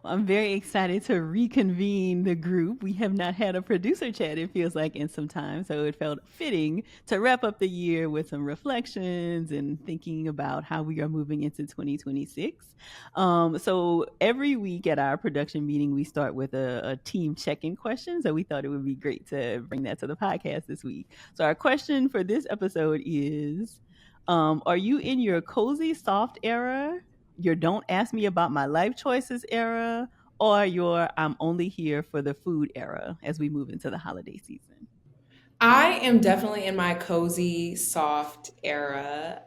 I'm very excited to reconvene the group. We have not had a producer chat, it feels like, in some time. So it felt fitting to wrap up the year with some reflections and thinking about how we are moving into 2026. So every week at our production meeting, we start with a team check in question. So we thought it would be great to bring that to the podcast this week. So our question for this episode is, are you in your cozy soft era, your don't ask me about my life choices era, or your I'm only here for the food era as we move into the holiday season? I am definitely in my cozy, soft era.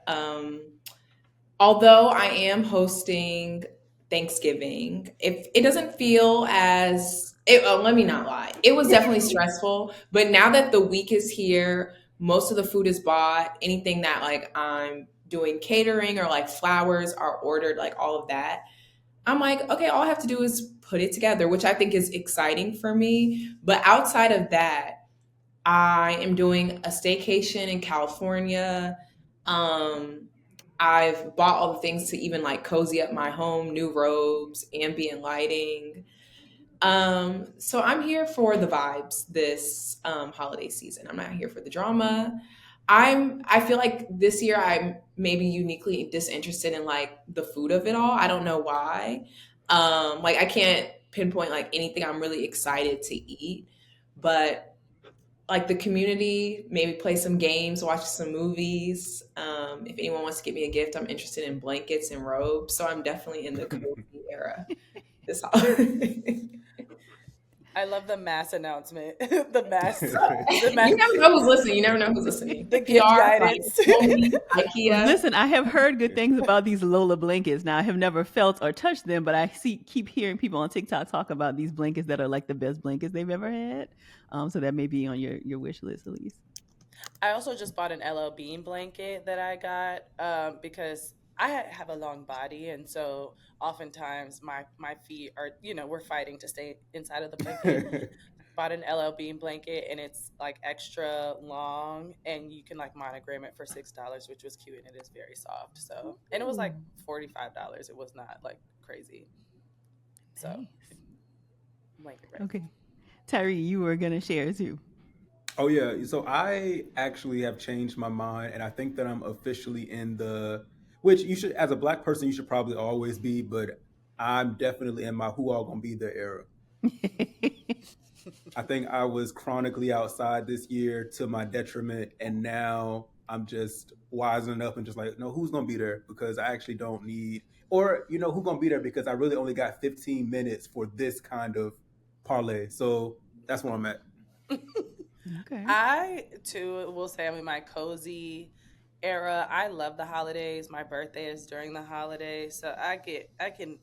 Although I am hosting Thanksgiving, if it doesn't feel as let me not lie. It was definitely stressful, but now that the week is here, most of the food is bought. Anything that like I'm doing catering or like flowers are ordered, like all of that. I'm like, okay, all I have to do is put it together, which I think is exciting for me. But outside of that, I am doing a staycation in California. Um, I've bought all the things to even like cozy up my home, new robes, ambient lighting. So I'm here for the vibes this holiday season. I'm not here for the drama. I feel like this year I'm maybe uniquely disinterested in like the food of it all. I don't know why. Like I can't pinpoint like anything I'm really excited to eat, but like the community, maybe play some games, watch some movies. If anyone wants to give me a gift, I'm interested in blankets and robes. So I'm definitely in the cozy era this holiday. I love the mass announcement. The mass, You never know who's listening. You never know who's listening. the gift PR, like guidance. Homey, IKEA. Listen, I have heard good things about these Lola blankets. Now, I have never felt or touched them, but I keep hearing people on TikTok talk about these blankets that are like the best blankets they've ever had. So that may be on your wish list, Elise. I also just bought an LL Bean blanket that I got because have a long body, and so oftentimes my feet are, we're fighting to stay inside of the blanket. Bought an LL Bean blanket, and it's like extra long, and you can like monogram it for $6, which was cute, and it is very soft. So, and it was like $45. It was not like crazy. So, Nice. blanket right. Okay. Tyree, you were going to share too. Oh yeah, so I actually have changed my mind, and I think that I'm officially in the, which you should, as a black person, you should probably always be, but I'm definitely in my who all gonna be there era. I think I was chronically outside this year to my detriment, and now I'm just wising up and just like, no, who's gonna be there? Because I actually don't need, or who gonna be there because I really only got 15 minutes for this kind of parlay. So that's where I'm at. Okay. I too will say I'm in my cozy era. I love the holidays. My birthday is during the holidays, so I can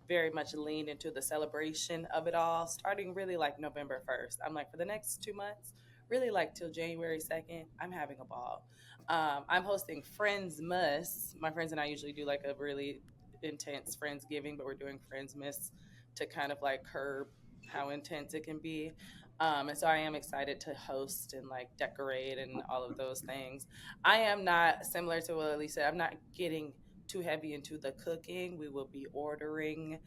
very much lean into the celebration of it all, starting really like November 1st. I'm like, for the next 2 months, really like till January 2nd, I'm having a ball. I'm hosting Friendsmas. My friends and I usually do like a really intense Friendsgiving, but we're doing Friendsmas to kind of like curb how intense it can be. And so I am excited to host and like decorate and all of those things. I am not, similar to what Elise said, I'm not getting too heavy into the cooking. We will be ordering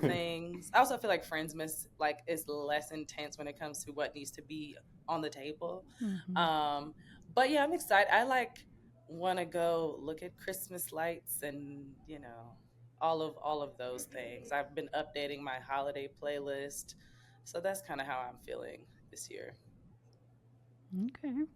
things. I also feel like Friendsmas like is less intense when it comes to what needs to be on the table. Mhm. But yeah, I'm excited. I like want to go look at Christmas lights and all of those things. I've been updating my holiday playlist, so that's kind of how I'm feeling this year. Okay.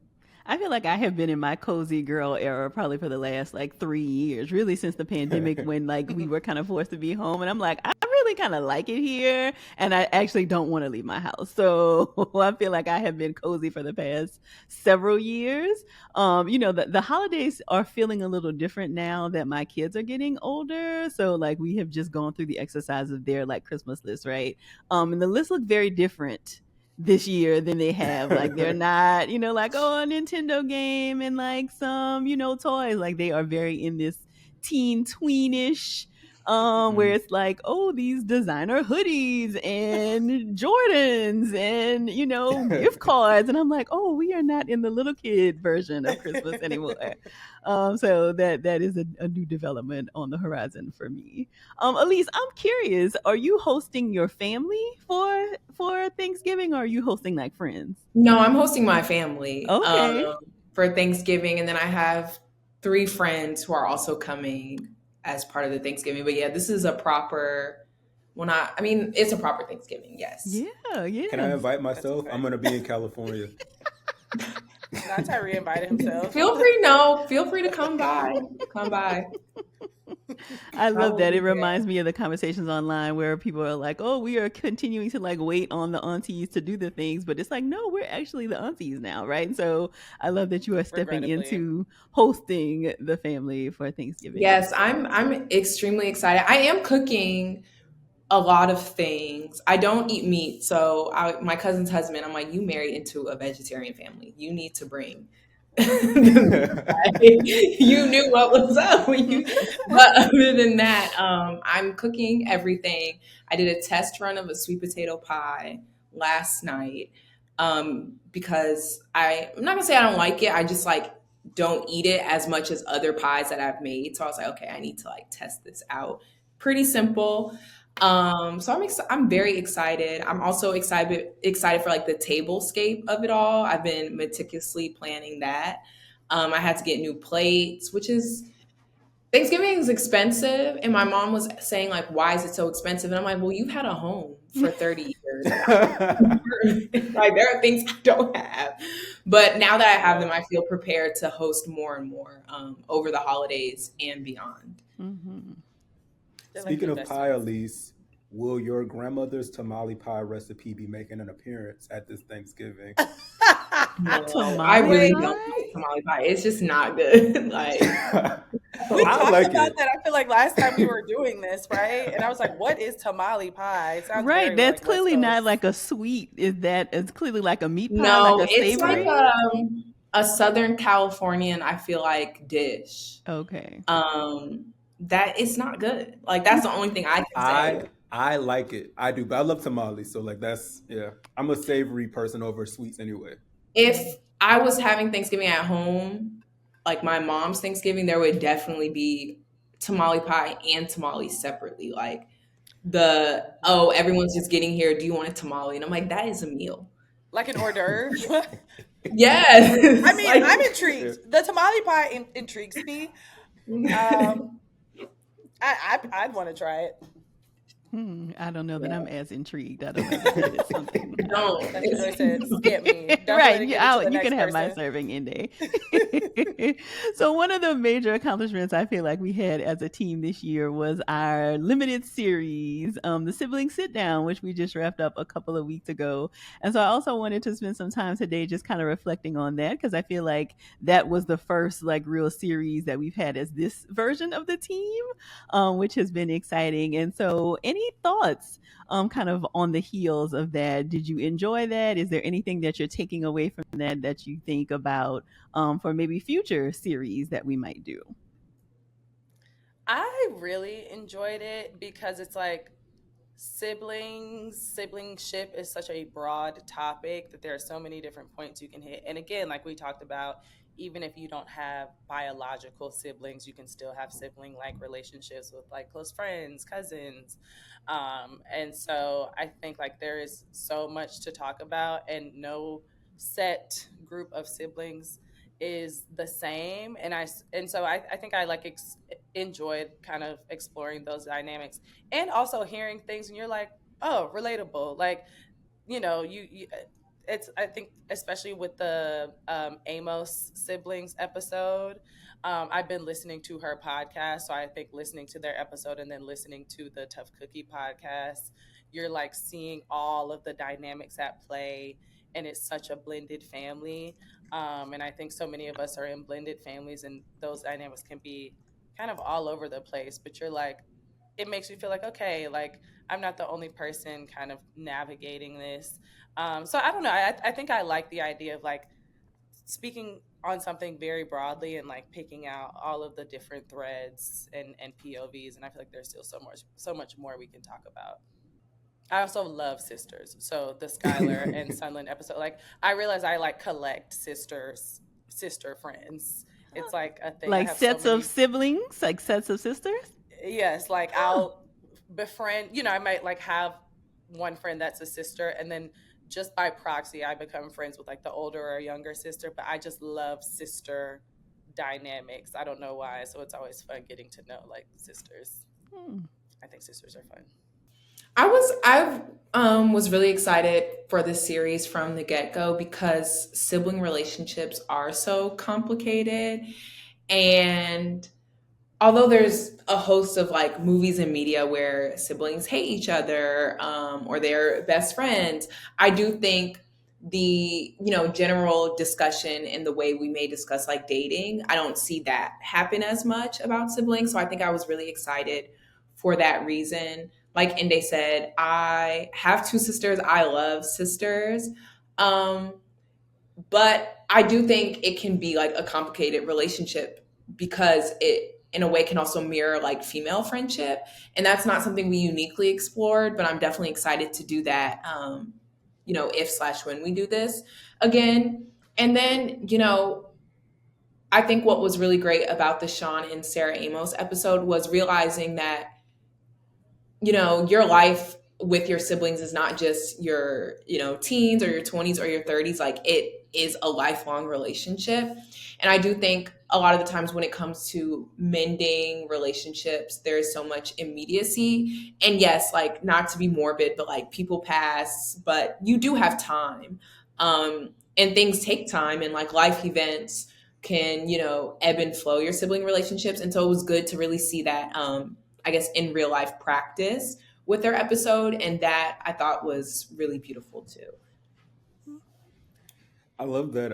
I feel like I have been in my cozy girl era probably for the last like 3 years, really since the pandemic when like we were kind of forced to be home. And I'm like, I really kind of like it here. And I actually don't want to leave my house. So I feel like I have been cozy for the past several years. The holidays are feeling a little different now that my kids are getting older. So like we have just gone through the exercise of their like Christmas list, right? And the lists look very different this year than they have. Like they're not, like, oh, a Nintendo game and like some, toys. Like they are very in this teen tweenish where Mm. it's like, oh, these designer hoodies and Jordans and, gift cards. And I'm like, oh, we are not in the little kid version of Christmas anymore. So that is a new development on the horizon for me. Elise, I'm curious, are you hosting your family for Thanksgiving, or are you hosting like friends? No, I'm hosting my family Okay. for Thanksgiving, and then I have three friends who are also coming as part of the Thanksgiving. But yeah, this is a proper. Well, not. I mean, it's a proper Thanksgiving. Yes. Yeah, Can I yeah. invite That's myself? I'm exciting. gonna be in California. Not Tyree invited himself. Feel free. No, feel free to come by. Come by. I I love will that. It be there. reminds me of the conversations online where people are like, "Oh, we are continuing to like wait on the aunties to do the things," but it's like, no, we're actually the aunties now, right? So I love that you are stepping Regrettably. into hosting the family for Thanksgiving. Yes, I'm extremely excited. I am cooking a lot of things. I don't eat meat, so my cousin's husband, I'm like, you married into a vegetarian family. You need to bring the meat. You knew what was up when you. But other than that, I'm cooking everything. I did a test run of a sweet potato pie last night because I'm not gonna say I don't like it. I just like don't eat it as much as other pies that I've made. So I was like, okay, I need to like test this out. Pretty simple. So I'm very excited. I'm also excited for like the tablescape of it all. I've been meticulously planning that. I had to get new plates, which is Thanksgiving is expensive, and my mom was saying like, "Why is it so expensive?" And I'm like, "Well, you've had a home for 30 years. Like there are things I don't have, but now that I have Yeah. them, I feel prepared to host more and more over the holidays and beyond." Hmm. They're like Speaking of pie, investments. Elise, will your grandmother's tamale pie recipe be making an appearance at this Thanksgiving? No, I Tamale really Wait, don't pie? like tamale pie. It's just not good. Like, we I talked like about it. that. I feel like last time we were doing this, right? And I was like, "What is tamale pie?" It sounds Right. very That's like West clearly not Coast. like a sweet. Is that? It's clearly like a meat pie, like no, a it's like savory. a Southern Californian, I feel like, dish. Okay. That it's not good. Like that's the only thing I can say. I like it. I do, but I love tamales, so like that's yeah. I'm a savory person over sweets anyway. If I was having Thanksgiving at home, like my mom's Thanksgiving, there would definitely be tamale pie and tamales separately. Like the oh, everyone's just getting here. Do you want a tamale? And I'm like, that is a meal. Like an hors d'oeuvre. I Yes, mean, like I'm Yeah. intrigued. The tamale pie intrigues me. Um, I'd want to try it. I don't know that I'm yeah, as intrigued. I don't know that that is something. don't. That's what Joy said. Skip me. Don't let Right. it Yeah, give it to the you can next have my person. serving in day. So one of the major accomplishments I feel like we had as a team this year was our limited series, the Sibling Sit Down, which we just wrapped up a couple of weeks ago. And so I also wanted to spend some time today just kind of reflecting on that because I feel like that was the first like real series that we've had as this version of the team, which has been exciting. And so any thoughts kind of on the heels of that? Did you enjoy that? Is there anything that you're taking away from that you think about for maybe future series that we might do? I really enjoyed it because it's like siblingship is such a broad topic that there are so many different points you can hit. And again, like we talked about, even if you don't have biological siblings, you can still have sibling like relationships with like close friends, cousins. And so I think like there is so much to talk about, and no set group of siblings is the same. And so I think I like enjoyed kind of exploring those dynamics, and also hearing things and you're like, oh, relatable. Like, you it's, I think especially with the Amos siblings episode, I've been listening to her podcast, so I think listening to their episode and then listening to the Tough Cookie podcast, you're like seeing all of the dynamics at play, and it's such a blended family. And I think so many of us are in blended families, and those dynamics can be kind of all over the place, but you're like, it makes you feel like, okay, like I'm not the only person kind of navigating this. So I don't know. I think I like the idea of like speaking on something very broadly and like picking out all of the different threads and POVs. And I feel like there's still so much more we can talk about. I also love sisters. So the Skylar and Sunland episode, like I realize I like collect sister friends. It's like a thing. I Like have so sets of many. siblings, like sets of sisters? Yes, like Huh. I'll befriend, I might like have one friend that's a sister, and then just by proxy I become friends with like the older or younger sister, but I just love sister dynamics. I don't know why, so it's always fun getting to know like sisters. Hmm. I think sisters are fun. I was really excited for this series from the get-go because sibling relationships are so complicated, and although there's a host of like movies and media where siblings hate each other, or they're best friends, I do think the general discussion in the way we may discuss like dating, I don't see that happen as much about siblings. So I think I was really excited for that reason. Like Inde said, I have two sisters. I love sisters. Um, but I do think it can be like a complicated relationship because it in a way can also mirror like female friendship, and that's not something we uniquely explored, but I'm definitely excited to do that, if slash when we do this again. And then I think what was really great about the Sean and Sarah Amos episode was realizing that your life with your siblings is not just your, teens or your 20s or your 30s. Like it is a lifelong relationship. And I do think a lot of the times when it comes to mending relationships, there's so much immediacy. And yes, like not to be morbid, but like people pass, but you do have time. And things take time, and like life events can, ebb and flow your sibling relationships. And so it was good to really see that, I guess, in real life practice with their episode. And that I thought was really beautiful too. I love that.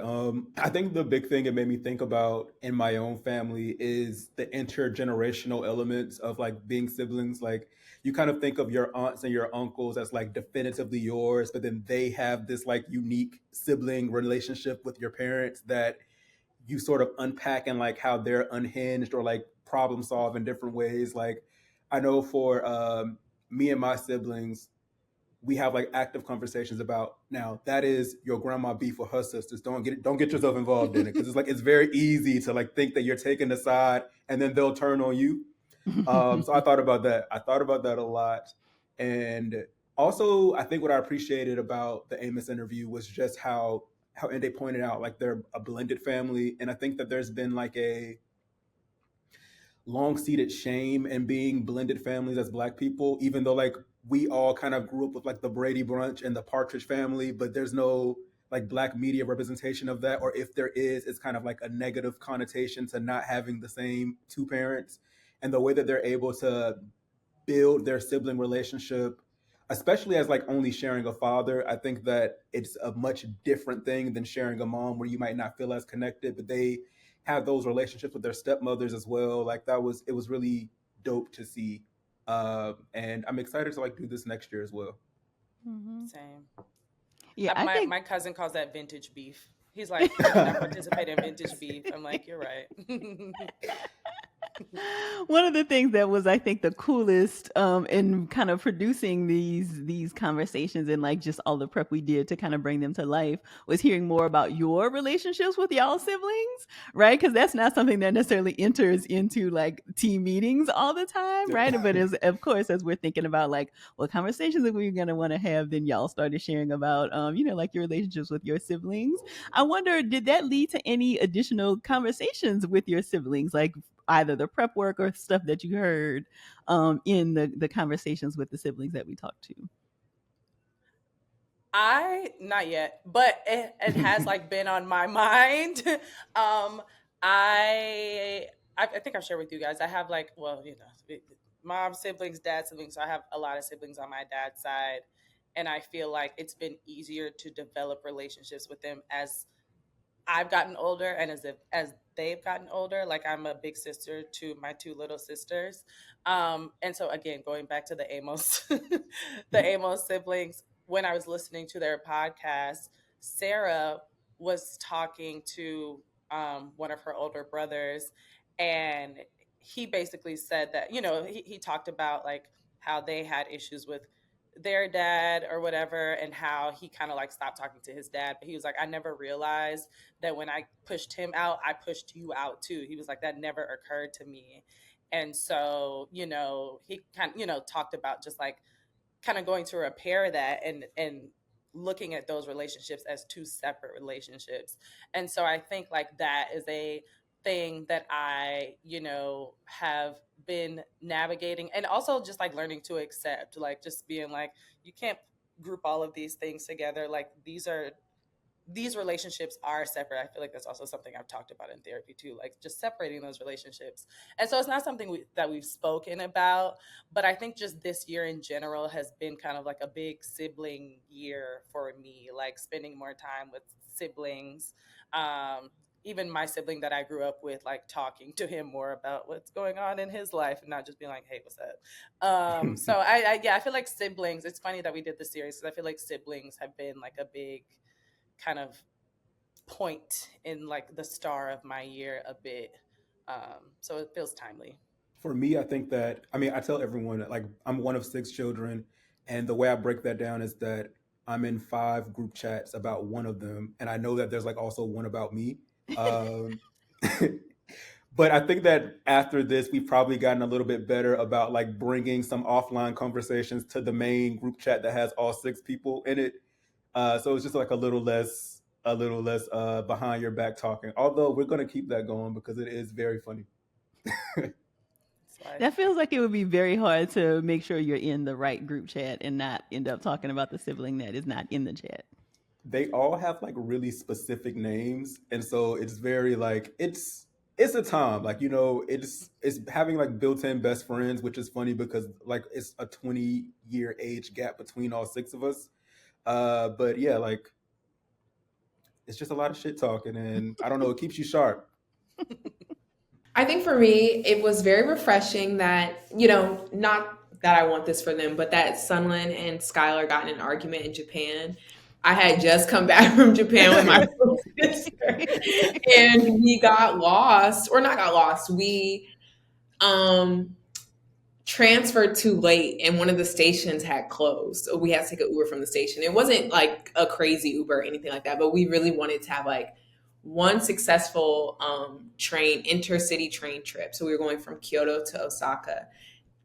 I think the big thing it made me think about in my own family is the intergenerational elements of like being siblings. Like you kind of think of your aunts and your uncles as like definitively yours, but then they have this like unique sibling relationship with your parents that you sort of unpack and like how they're unhinged or like problem solve in different ways. Like I know for me and my siblings, we have like active conversations about now that is your grandma beef with her sisters. Don't get yourself involved in it because it's like it's very easy to like think that you're taking the side and then they'll turn on you. So I thought about that. I thought about that a lot, and also I think what I appreciated about the Amos interview was just how and they pointed out like they're a blended family, and I think that there's been like a long seated shame in being blended families as Black people, even though like we all kind of grew up with like the Brady Bunch and the Partridge Family, but there's no like Black media representation of that, or if there is, it's kind of like a negative connotation to not having the same two parents. And the way that they're able to build their sibling relationship, especially as like only sharing a father, I think that it's a much different thing than sharing a mom where you might not feel as connected, but they have those relationships with their stepmothers as well. Like it was really dope to see. And I'm excited to like do this next year as well. Mhm. Same. Yeah, I My think my cousin calls that vintage beef. He's like, I do not participate in vintage beef. I'm like, you're right. one of the things that was, I think, the coolest in kind of producing these conversations and like just all the prep we did to kind of bring them to life was hearing more about your relationships with y'all siblings, right? Because that's not something that necessarily enters into like team meetings all the time, Yep. right? But as of course, as we're thinking about like what conversations that we're gonna want to have, then y'all started sharing about like your relationships with your siblings. I wonder, did that lead to any additional conversations with your siblings, like either the prep work or stuff that you heard in the conversations with the siblings that we talked to? I not yet, but it has like been on my mind. um, I, I think I've shared with you guys. I have like, well, mom siblings, dad siblings. So I have a lot of siblings on my dad's side, and I feel like it's been easier to develop relationships with them as I've gotten older and as they've gotten older. Like I'm a big sister to my two little sisters. And so again, going back to the Amos the Amos siblings, when I was listening to their podcast, Sarah was talking to one of her older brothers, and he basically said that, he talked about like how they had issues with their dad or whatever, and how he kind of like stopped talking to his dad. But he was like, I never realized that when I pushed him out, I pushed you out too. He was like, that never occurred to me. And so, he kind of, talked about just like kind of going to repair that, and looking at those relationships as two separate relationships. And so I think like that is a thing that I, have been navigating, and also just like learning to accept, like just being like, you can't group all of these things together. Like these relationships are separate. I feel like that's also something I've talked about in therapy too, like just separating those relationships. And so it's not something that we've spoken about, but I think just this year in general has been kind of like a big sibling year for me, like spending more time with siblings. Um, Even my sibling that I grew up with, like talking to him more about what's going on in his life and not just being like, hey, what's up? So yeah, I feel like siblings, it's funny that we did this series because I feel like siblings have been like a big kind of point in like the star of my year a bit. So it feels timely. For me, I think that I tell everyone that, like, I'm one of six children, and the way I break that down is that I'm in five group chats about one of them, and I know that there's like also one about me. Um, but I think that after this, we've probably gotten a little bit better about like bringing some offline conversations to the main group chat that has all six people in it. So it's just like a little less behind your back talking. Although we're gonna keep that going because it is very funny. It's like, That feels like it would be very hard to make sure you're in the right group chat and not end up talking about the sibling that is not in the chat. They all have like really specific names, and so it's very like it's a time, like, it's having like built-in best friends, which is funny because like it's a 20-year age gap between all six of us. But yeah, like it's just a lot of shit talking, and I don't know, it keeps you sharp. I think for me, it was very refreshing that, not that I want this for them, but that Sunlin and Skylar got in an argument in Japan. I had just come back from Japan with my little sister, and we got lost, or not got lost. We um transferred too late, and one of the stations had closed, so we had to take an Uber from the station. It wasn't like a crazy Uber or anything like that, but we really wanted to have like one successful train intercity train trip. So we were going from Kyoto to Osaka,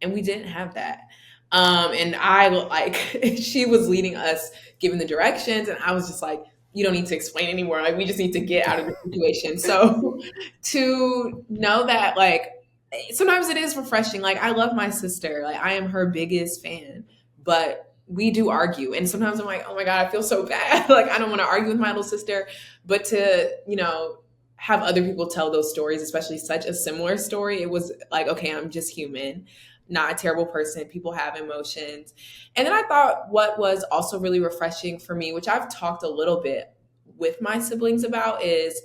and we didn't have that. And I like she was leading us, giving the directions, and I was just like, you don't need to explain anymore. Like we just need to get out of the situation. So to know that, like, sometimes it is refreshing. Like I love my sister. Like I am her biggest fan, but we do argue. And sometimes I'm like, oh my God, I feel so bad. Like I don't want to argue with my little sister. But to, have other people tell those stories, especially such a similar story, it was like, okay, I'm just human, not a terrible person. People have emotions. And then I thought what was also really refreshing for me, which I've talked a little bit with my siblings about, is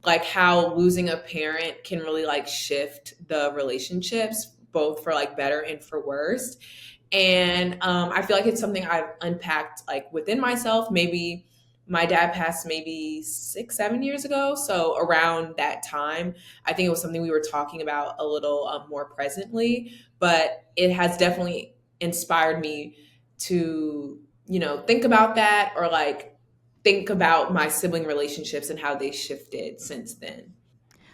like how losing a parent can really like shift the relationships, both for like better and for worse. And I feel like it's something I've unpacked like within myself. Maybe my dad passed maybe 6, 7 years ago, so around that time I think it was something we were talking about a little more presently. But it has definitely inspired me to think about that, or like think about my sibling relationships and how they shifted since then.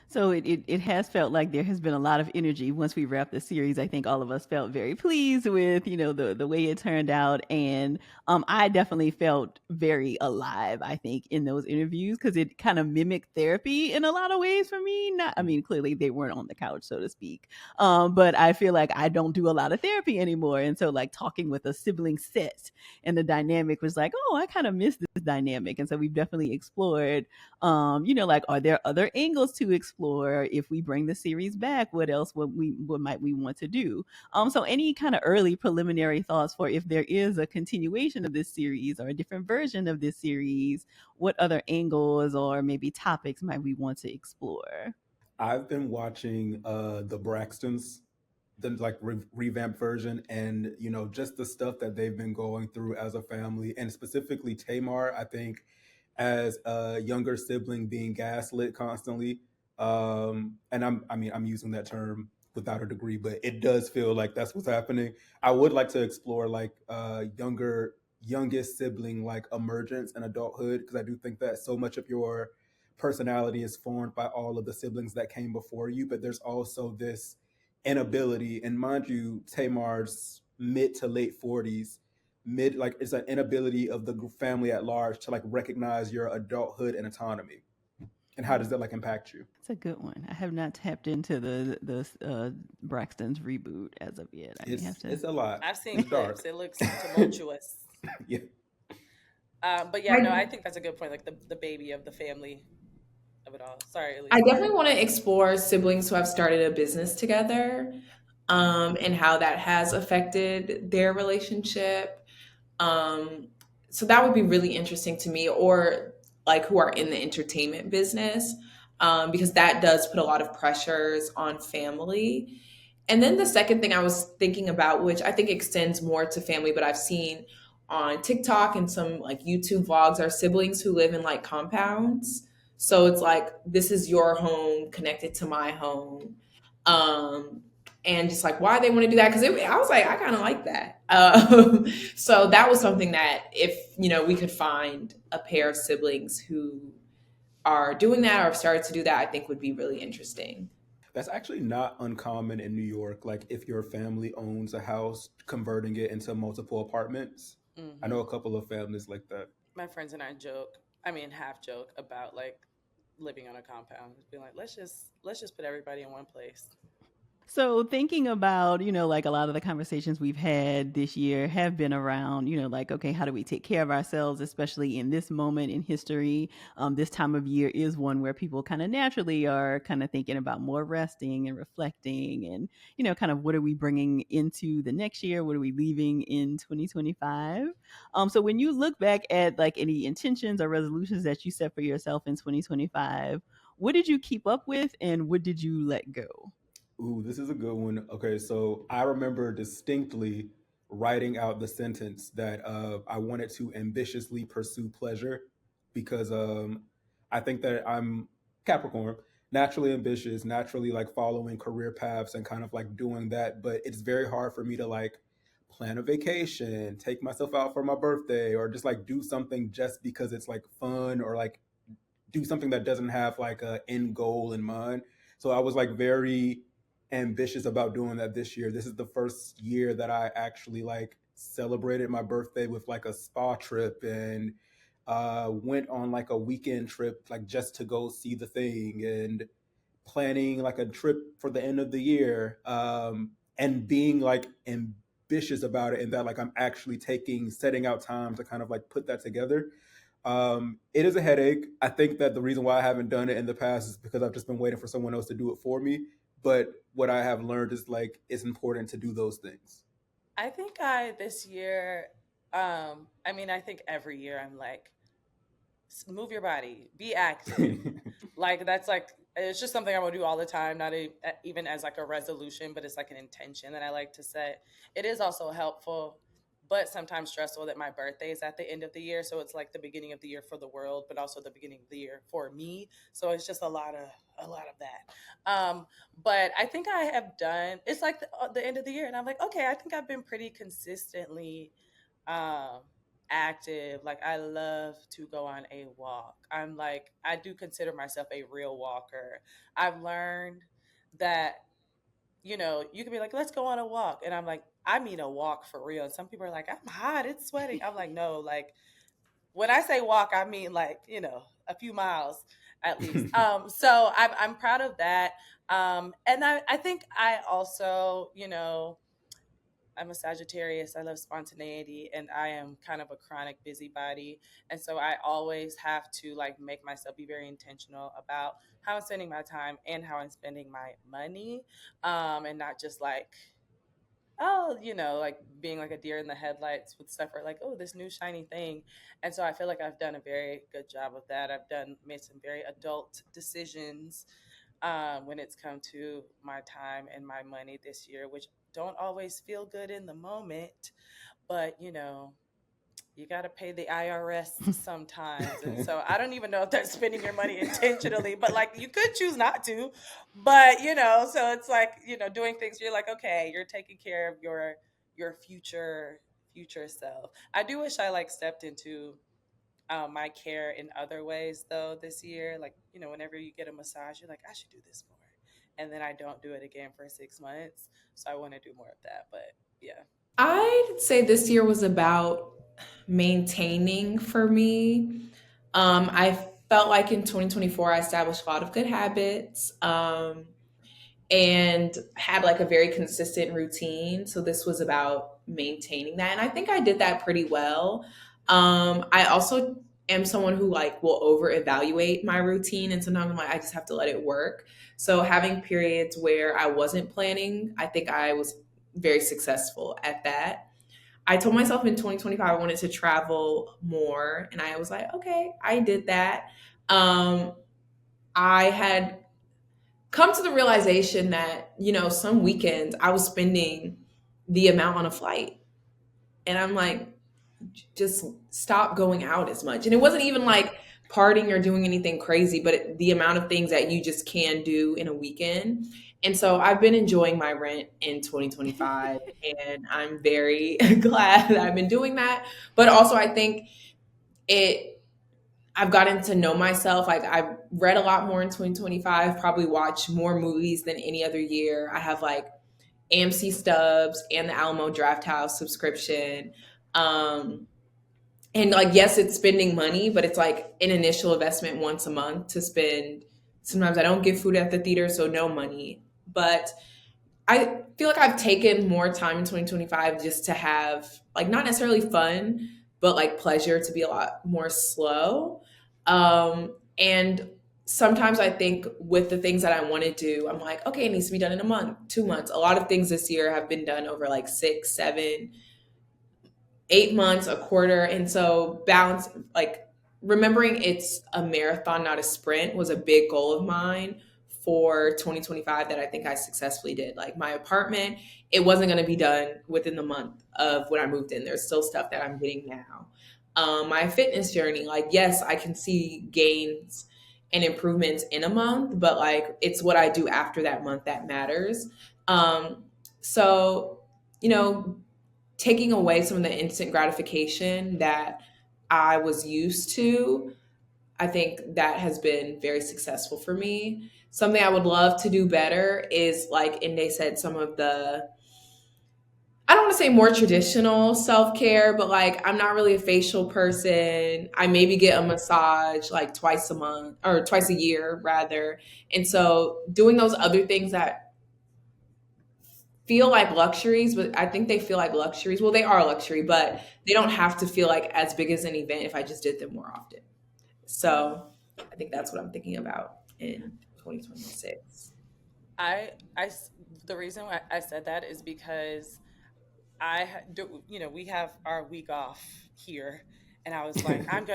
So it has felt like there has been a lot of energy once we wrapped the series. I think all of us felt very pleased with, the way it turned out. And I definitely felt very alive, I think, in those interviews, because it kind of mimicked therapy in a lot of ways for me. Not, I mean, clearly they weren't on the couch, so to speak. But I feel like I don't do a lot of therapy anymore. And so like talking with a sibling set and the dynamic was like, oh, I kind of miss this dynamic. And so we've definitely explored like, are there other angles to explore if we bring the series back? What else what might we want to do? So any kind of early preliminary thoughts for if there is a continuation of this series or a different version of this series, what other angles or maybe topics might we want to explore? I've been watching the Braxtons, the like revamped version, and just the stuff that they've been going through as a family, and specifically Tamar. I think as a younger sibling being gaslit constantly. And I'm using that term without a degree, but it does feel like that's what's happening. I would like to explore like youngest sibling like emergence and adulthood, because I do think that so much of your personality is formed by all of the siblings that came before you, but there's also this inability, and mind you, Tamar's mid to late 40s, mid like it's an inability of the family at large to like recognize your adulthood and autonomy. And how does that like impact you? It's a good one. I have not tapped into the Braxton's reboot as of yet. I may have to. It's a lot. I've seen It's clips. dark. It looks tumultuous. Yeah. But yeah, no, I think that's a good point. Like the baby of the family of it all. Sorry, I Elise. definitely want to explore siblings who have started a business together, and how that has affected their relationship. Um, so that would be really interesting to me, or like who are in the entertainment business, because that does put a lot of pressures on family. And then the second thing I was thinking about, which I think extends more to family, but I've seen on TikTok and some like YouTube vlogs, are siblings who live in like compounds. So it's like, this is your home connected to my home. Um, and just like why they want to do that. Cause I was like, I kind of like that. So that was something that if, we could find a pair of siblings who are doing that or have started to do that, I think would be really interesting. That's actually not uncommon in New York. Like if your family owns a house, converting it into multiple apartments. I know Hmm. a couple of families like that. My friends and I joke. I mean, half joke about like living on a compound. Just being like, let's just put everybody in one place. So thinking about, like a lot of the conversations we've had this year have been around, like, okay, how do we take care of ourselves, especially in this moment in history? This time of year is one where people kind of naturally are kind of thinking about more resting and reflecting and, kind of what are we bringing into the next year? What are we leaving in 2025? So when you look back at like any intentions or resolutions that you set for yourself in 2025, what did you keep up with and what did you let go? Ooh, this is a good one. Okay, so I remember distinctly writing out the sentence that I wanted to ambitiously pursue pleasure, because I think that I'm Capricorn, naturally ambitious, naturally like following career paths and kind of like doing that. But it's very hard for me to like plan a vacation, take myself out for my birthday, or just like do something just because it's like fun, or like do something that doesn't have like a end goal in mind. So I was like very ambitious about doing that this year. This is the first year that I actually like celebrated my birthday with like a spa trip, and went on like a weekend trip like just to go see the thing, and planning like a trip for the end of the year, and being like ambitious about it, and that like I'm actually taking setting out time to kind of like put that together. It is a headache. I think that the reason why I haven't done it in the past is because I've just been waiting for someone else to do it for me. But what I have learned is like it's important to do those things. I think I this year. I mean, I think every year I'm like, move your body, be active. Like that's like it's just something I will do all the time, not even as like a resolution, but it's like an intention that I like to set. It is also helpful, but sometimes stressful that my birthday is at the end of the year, so it's like the beginning of the year for the world, but also the beginning of the year for me. So it's just a lot of that. But I think I have done. It's like the end of the year, and I'm like, okay, I think I've been pretty consistently um active. Like I love to go on a walk. I'm like I do consider myself a real walker. I've learned that you can be like, let's go on a walk, and I'm like, I mean a walk for real. And some people are like, I'm hot, it's sweating. I'm like, no, like when I say walk, I mean like a few miles at least. So I'm proud of that. And I think I also I'm a Sagittarius. I love spontaneity and I am kind of a chronic busybody. And so I always have to like make myself be very intentional about how I'm spending my time and how I'm spending my money. And not just like, oh, like being like a deer in the headlights with stuff or like, oh, this new shiny thing. And so I feel like I've done a very good job of that. Made some very adult decisions when it's come to my time and my money this year, which don't always feel good in the moment, but you got to pay the IRS sometimes. And so I don't even know if that's spending your money intentionally, but like you could choose not to. But, so it's like, doing things you're like, okay, you're taking care of your future self. I do wish I like stepped into my care in other ways though this year. Like, whenever you get a massage, you're like, I should do this more. And then I don't do it again for 6 months. So I want to do more of that. But yeah. I'd say this year was about maintaining for me. I felt like in 2024, I established a lot of good habits. And had like a very consistent routine. So this was about maintaining that. And I think I did that pretty well. I also am someone who like will over evaluate my routine. And sometimes I'm like, I just have to let it work. So having periods where I wasn't planning, I think I was very successful at that. I told myself in 2025 I wanted to travel more. And I was like, okay, I did that. Um, I had come to the realization that, some weekends I was spending the amount on a flight. And I'm like, just stop going out as much. And it wasn't even like partying or doing anything crazy, but the amount of things that you just can do in a weekend. And so I've been enjoying my rent in 2025 and I'm very glad that I've been doing that. But also I think it I've gotten to know myself. Like I've read a lot more in 2025, probably watched more movies than any other year. I have like AMC Stubs and the Alamo Draft House subscription. Um, and like, yes, it's spending money, but it's like an initial investment once a month to spend. Sometimes I don't get food at the theater, so no money. But I feel like I've taken more time in 2025 just to have like not necessarily fun, but like pleasure to be a lot more slow. And sometimes I think with the things that I want to do, I'm like, okay, it needs to be done in a month, 2 months. A lot of things this year have been done over like 6, 7, 8 months, a quarter. And so balance, like remembering it's a marathon, not a sprint, was a big goal of mine for 2025 that I think I successfully did. Like my apartment, it wasn't going to be done within the month of when I moved in. There's still stuff that I'm getting now. My fitness journey, like, yes, I can see gains and improvements in a month, but like it's what I do after that month that matters. So, you know, taking away some of the instant gratification that I was used to, I think that has been very successful for me. Something I would love to do better is, like Ndeye said, some of the, I don't want to say more traditional self care, but like I'm not really a facial person. I maybe get a massage like twice a month or twice a year rather. And so doing those other things that feel like luxuries, but I think they feel like luxuries. Well, they are a luxury, but they don't have to feel like as big as an event if I just did them more often. So I think that's what I'm thinking about in 2026. I, I, s- the reason why I said that is because do, we have our week off here. And I was like, I was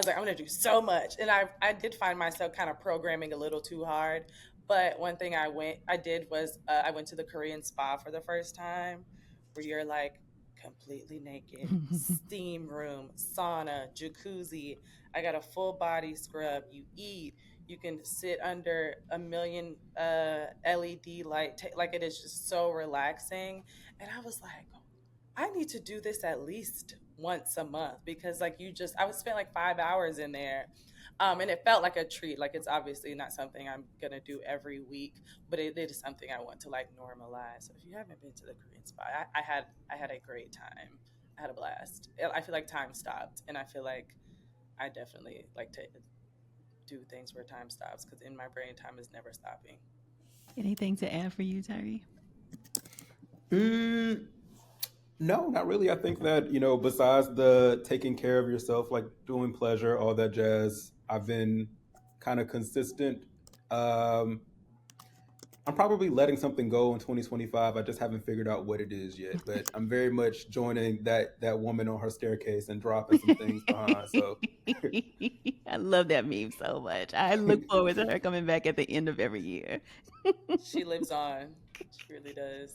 like, I'm gonna do so much. And I did find myself kind of programming a little too hard. But one thing I did was I went to the Korean spa for the first time, where you're like completely naked, steam room, sauna, jacuzzi. I got a full body scrub. You eat. You can sit under a million LED light. Like it is just so relaxing. And I was like, I need to do this at least once a month because I would spend like 5 hours in there. And it felt like a treat. Like it's obviously not something I'm gonna do every week, but it is something I want to like normalize. So if you haven't been to the Korean spa, I had a great time. I had a blast. I feel like time stopped, and I feel like I definitely like to do things where time stops because in my brain, time is never stopping. Anything to add for you, Tyree? Mm, no, not really. I think that, besides the taking care of yourself, like doing pleasure, all that jazz, I've been kind of consistent. Um, I'm probably letting something go in 2025. I just haven't figured out what it is yet. But I'm very much joining that woman on her staircase and dropping some things behind. So I love that meme so much. I look forward to her coming back at the end of every year. She lives on. She really does.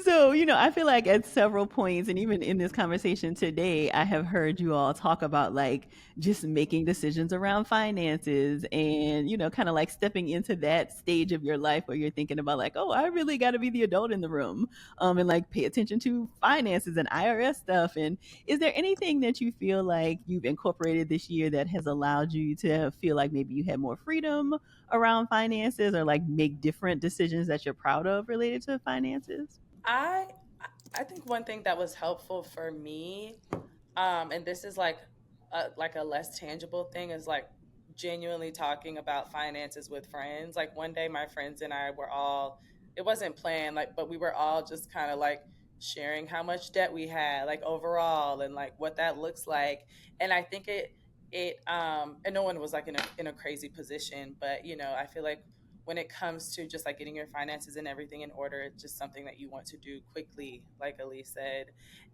So, I feel like at several points, and even in this conversation today, I have heard you all talk about like just making decisions around finances and, kind of like stepping into that stage of your life where you're thinking about like, oh, I really got to be the adult in the room, and like pay attention to finances and IRS stuff. And is there anything that you feel like you've incorporated this year that has allowed you to feel like maybe you had more freedom around finances or like make different decisions that you're proud of related to finances? I I think one thing that was helpful for me, and this is like a less tangible thing, is like genuinely talking about finances with friends. Like one day, my friends and I were all, it wasn't planned, like, but we were all just kind of like sharing how much debt we had, like overall, and like what that looks like. And I think and no one was like in a crazy position, but I feel like when it comes to just like getting your finances and everything in order, it's just something that you want to do quickly, like Elise said.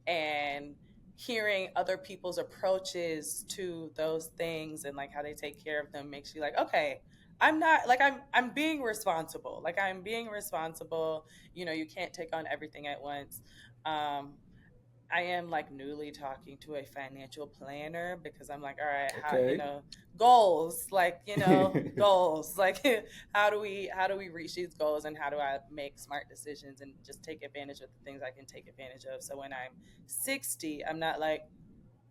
And hearing other people's approaches to those things and like how they take care of them makes you like, okay, I'm not like I'm being responsible. Like I'm being responsible. You can't take on everything at once. Um, I am like newly talking to a financial planner because I'm like, all right, how, Okay. goals, like, goals, like how do we reach these goals, and how do I make smart decisions and just take advantage of the things I can take advantage of. So when I'm 60, I'm not like,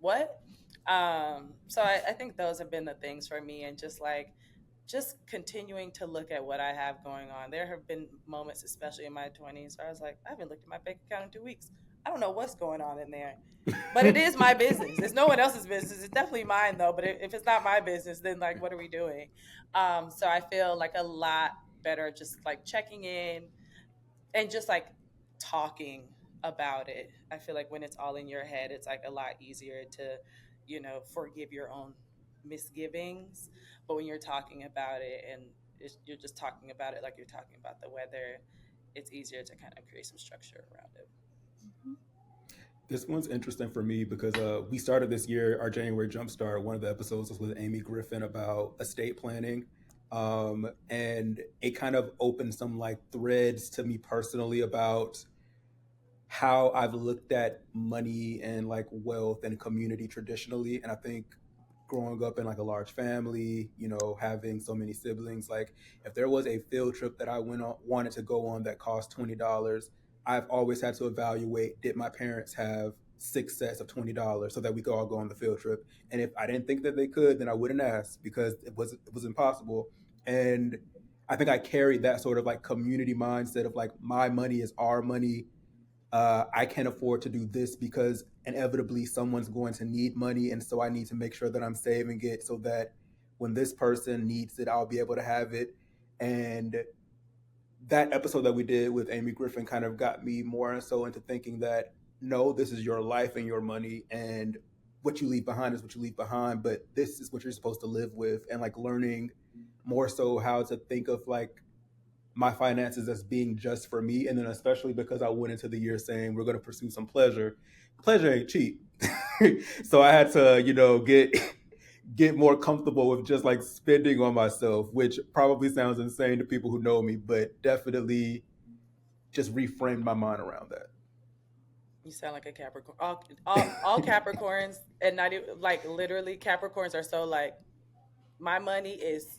what? So I think those have been the things for me, and just continuing to look at what I have going on. There have been moments, especially in my 20s, where I was like, I haven't looked at my bank account in 2 weeks. I don't know what's going on in there, but it is my business. It's no one else's business. It's definitely mine though. But if it's not my business, then like, what are we doing? So I feel like a lot better just like checking in and just like talking about it. I feel like when it's all in your head, it's like a lot easier to, forgive your own misgivings. But when you're talking about it and you're just talking about it like you're talking about the weather, it's easier to kind of create some structure around it. This one's interesting for me because we started this year, our January Jumpstart. One of the episodes was with Amy Griffin about estate planning. And it kind of opened some like threads to me personally about how I've looked at money and like wealth and community traditionally. And I think growing up in like a large family, having so many siblings, like if there was a field trip that I wanted to go on that cost $20, I've always had to evaluate, did my parents have 6 sets of $20 so that we could all go on the field trip? And if I didn't think that they could, then I wouldn't ask because it was impossible. And I think I carried that sort of like community mindset of like my money is our money. I can't afford to do this because inevitably someone's going to need money. And so I need to make sure that I'm saving it so that when this person needs it, I'll be able to have it. And that episode that we did with Amy Griffin kind of got me more and so into thinking that no, this is your life and your money. And what you leave behind is what you leave behind. But this is what you're supposed to live with. And like learning more so how to think of like my finances as being just for me. And then especially because I went into the year saying we're going to pursue some pleasure. Pleasure ain't cheap. So I had to, get more comfortable with just like spending on myself, which probably sounds insane to people who know me, but definitely just reframed my mind around that. You sound like a Capricorn. All Capricorns, and not even, like literally Capricorns are so like, my money is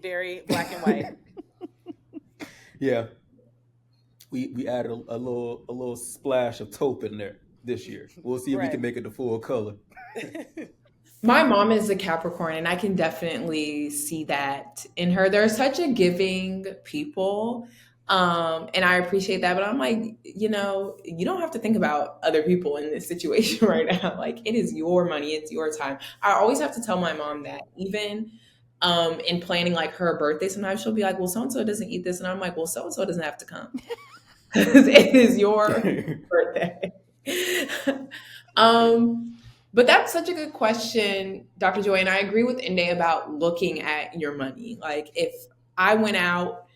very black and white. Yeah, we added a little splash of taupe in there this year. We'll see if we Right. can make it the full color. My mom is a Capricorn, and I can definitely see that in her. They're such a giving people. And I appreciate that. But I'm like, you don't have to think about other people in this situation right now. Like, it is your money, it's your time. I always have to tell my mom that, even in planning like her birthday, sometimes she'll be like, well, so and so doesn't eat this. And I'm like, well, so and so doesn't have to come. It is your birthday. um, but that's such a good question, Dr. Joy. And I agree with Ndeye about looking at your money. Like if I went out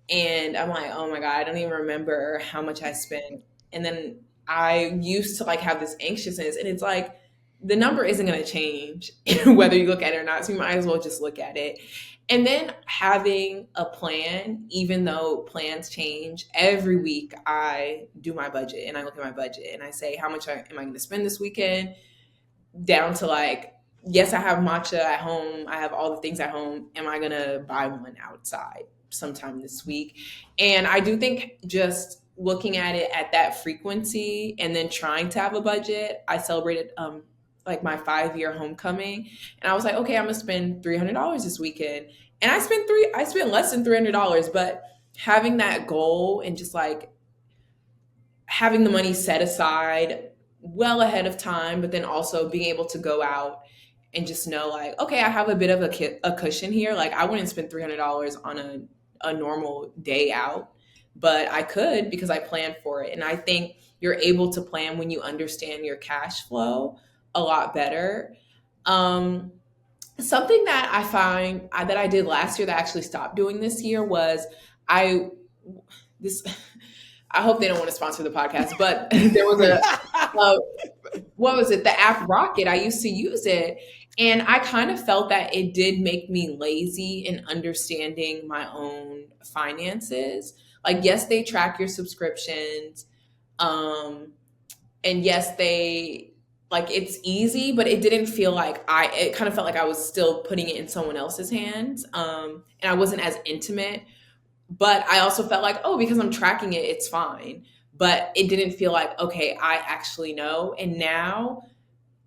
and I'm like, oh my God, I don't even remember how much I spent. And then I used to like have this anxiousness. And it's like, the number isn't going to change whether you look at it or not. So you might as well just look at it. And then having a plan, even though plans change, every week I do my budget and I look at my budget and I say, how much am I going to spend this weekend? Down to like, yes, I have matcha at home. I have all the things at home. Am I going to buy one outside sometime this week? And I do think just looking at it at that frequency and then trying to have a budget. I celebrated like my 5-year homecoming, and I was like, okay, I'm gonna spend $300 this weekend, and I spent less than $300, but having that goal and just like having the money set aside well ahead of time, but then also being able to go out and just know like, okay, I have a bit of a cushion here. Like I wouldn't spend $300 on a normal day out, but I could because I planned for it. And I think you're able to plan when you understand your cash flow a lot better. Something that I find that I did last year that I actually stopped doing this year was I this I hope they don't want to sponsor the podcast, but there was what was it? The app Rocket. I used to use it. And I kind of felt that it did make me lazy in understanding my own finances. Like, yes, they track your subscriptions. And yes, it's easy, but it didn't feel like it kind of felt like I was still putting it in someone else's hands. And I wasn't as intimate. But I also felt like, oh, because I'm tracking it, it's fine. But it didn't feel like, okay, I actually know. And now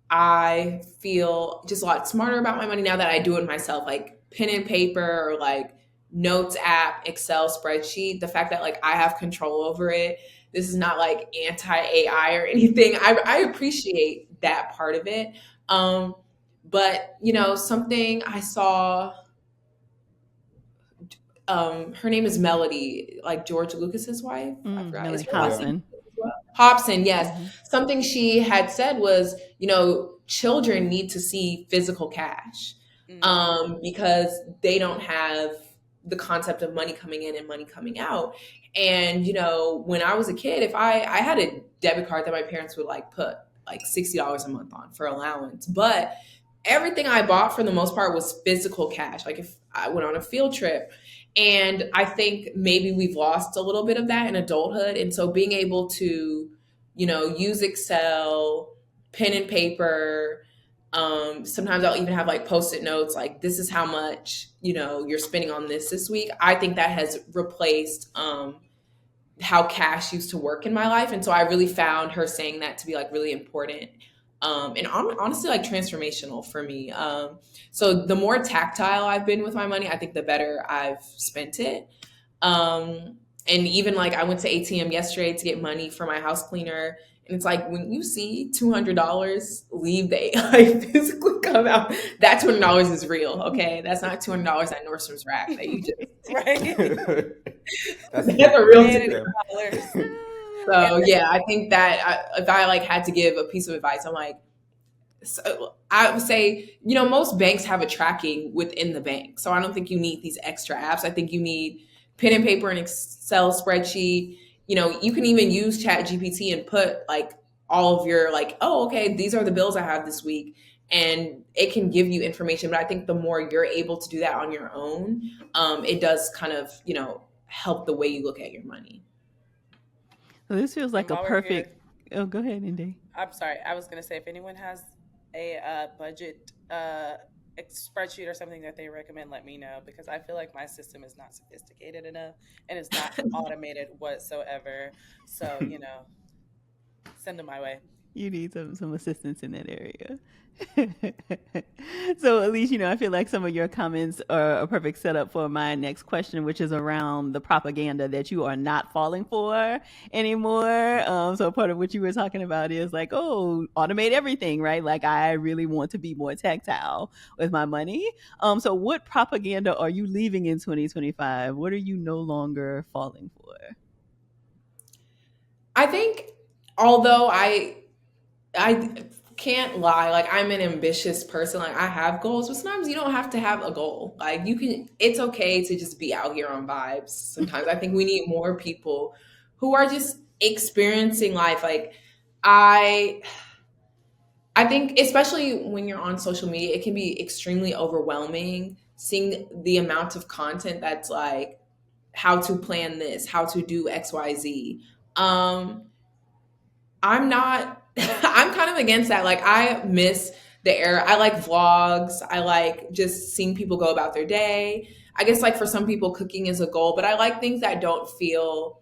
I feel just a lot smarter about my money now that I do it myself, like pen and paper or like notes app, Excel spreadsheet. The fact that like I have control over it. This is not like anti-AI or anything. I appreciate that part of it. But something I saw, her name is Melody, like George Lucas's wife. I forgot. Melody Is her last name Hobson. Hobson, yes. Something she had said was, children need to see physical cash because they don't have the concept of money coming in and money coming out. And, when I was a kid, if I had a debit card that my parents would like put like $60 a month on for allowance, but everything I bought for the most part was physical cash. Like if I went on a field trip, and I think maybe we've lost a little bit of that in adulthood. And so being able to, use Excel, pen and paper, sometimes I'll even have like Post-it notes, like this is how much, you're spending on this week. I think that has replaced how cash used to work in my life. And so I really found her saying that to be like really important. And honestly, like transformational for me. So the more tactile I've been with my money, I think the better I've spent it. And even like I went to ATM yesterday to get money for my house cleaner. And it's like when you see $200 leave the like physically come out, that $200 is real. Okay, that's not $200 at Nordstrom's rack that you just right. that's a real $200. So yeah, I think that if I like had to give a piece of advice, I'm like, so I would say, most banks have a tracking within the bank. So I don't think you need these extra apps. I think you need pen and paper and Excel spreadsheet. You can even use Chat GPT and put like all of your like, oh, okay, these are the bills I have this week. And it can give you information. But I think the more you're able to do that on your own, it does kind of, help the way you look at your money. So this feels like a perfect. Oh, go ahead, Ndeye. I'm sorry. I was going to say, if anyone has a budget spreadsheet or something that they recommend, let me know, because I feel like my system is not sophisticated enough and it's not automated whatsoever. So, send them my way. You need some assistance in that area. So Ellice, I feel like some of your comments are a perfect setup for my next question, which is around the propaganda that you are not falling for anymore. So part of what you were talking about is like, oh, automate everything, right? Like I really want to be more tactile with my money. So what propaganda are you leaving in 2025? What are you no longer falling for? I think, although I can't lie, like I'm an ambitious person, like I have goals, but sometimes you don't have to have a goal. Like it's okay to just be out here on vibes. Sometimes I think we need more people who are just experiencing life. Like I I think, especially when you're on social media, it can be extremely overwhelming seeing the amount of content that's like how to plan this, how to do XYZ. Um, I'm not, I'm kind of against that. Like, I miss the era. I like vlogs. I like just seeing people go about their day. I guess, like, for some people, cooking is a goal, but I like things that don't feel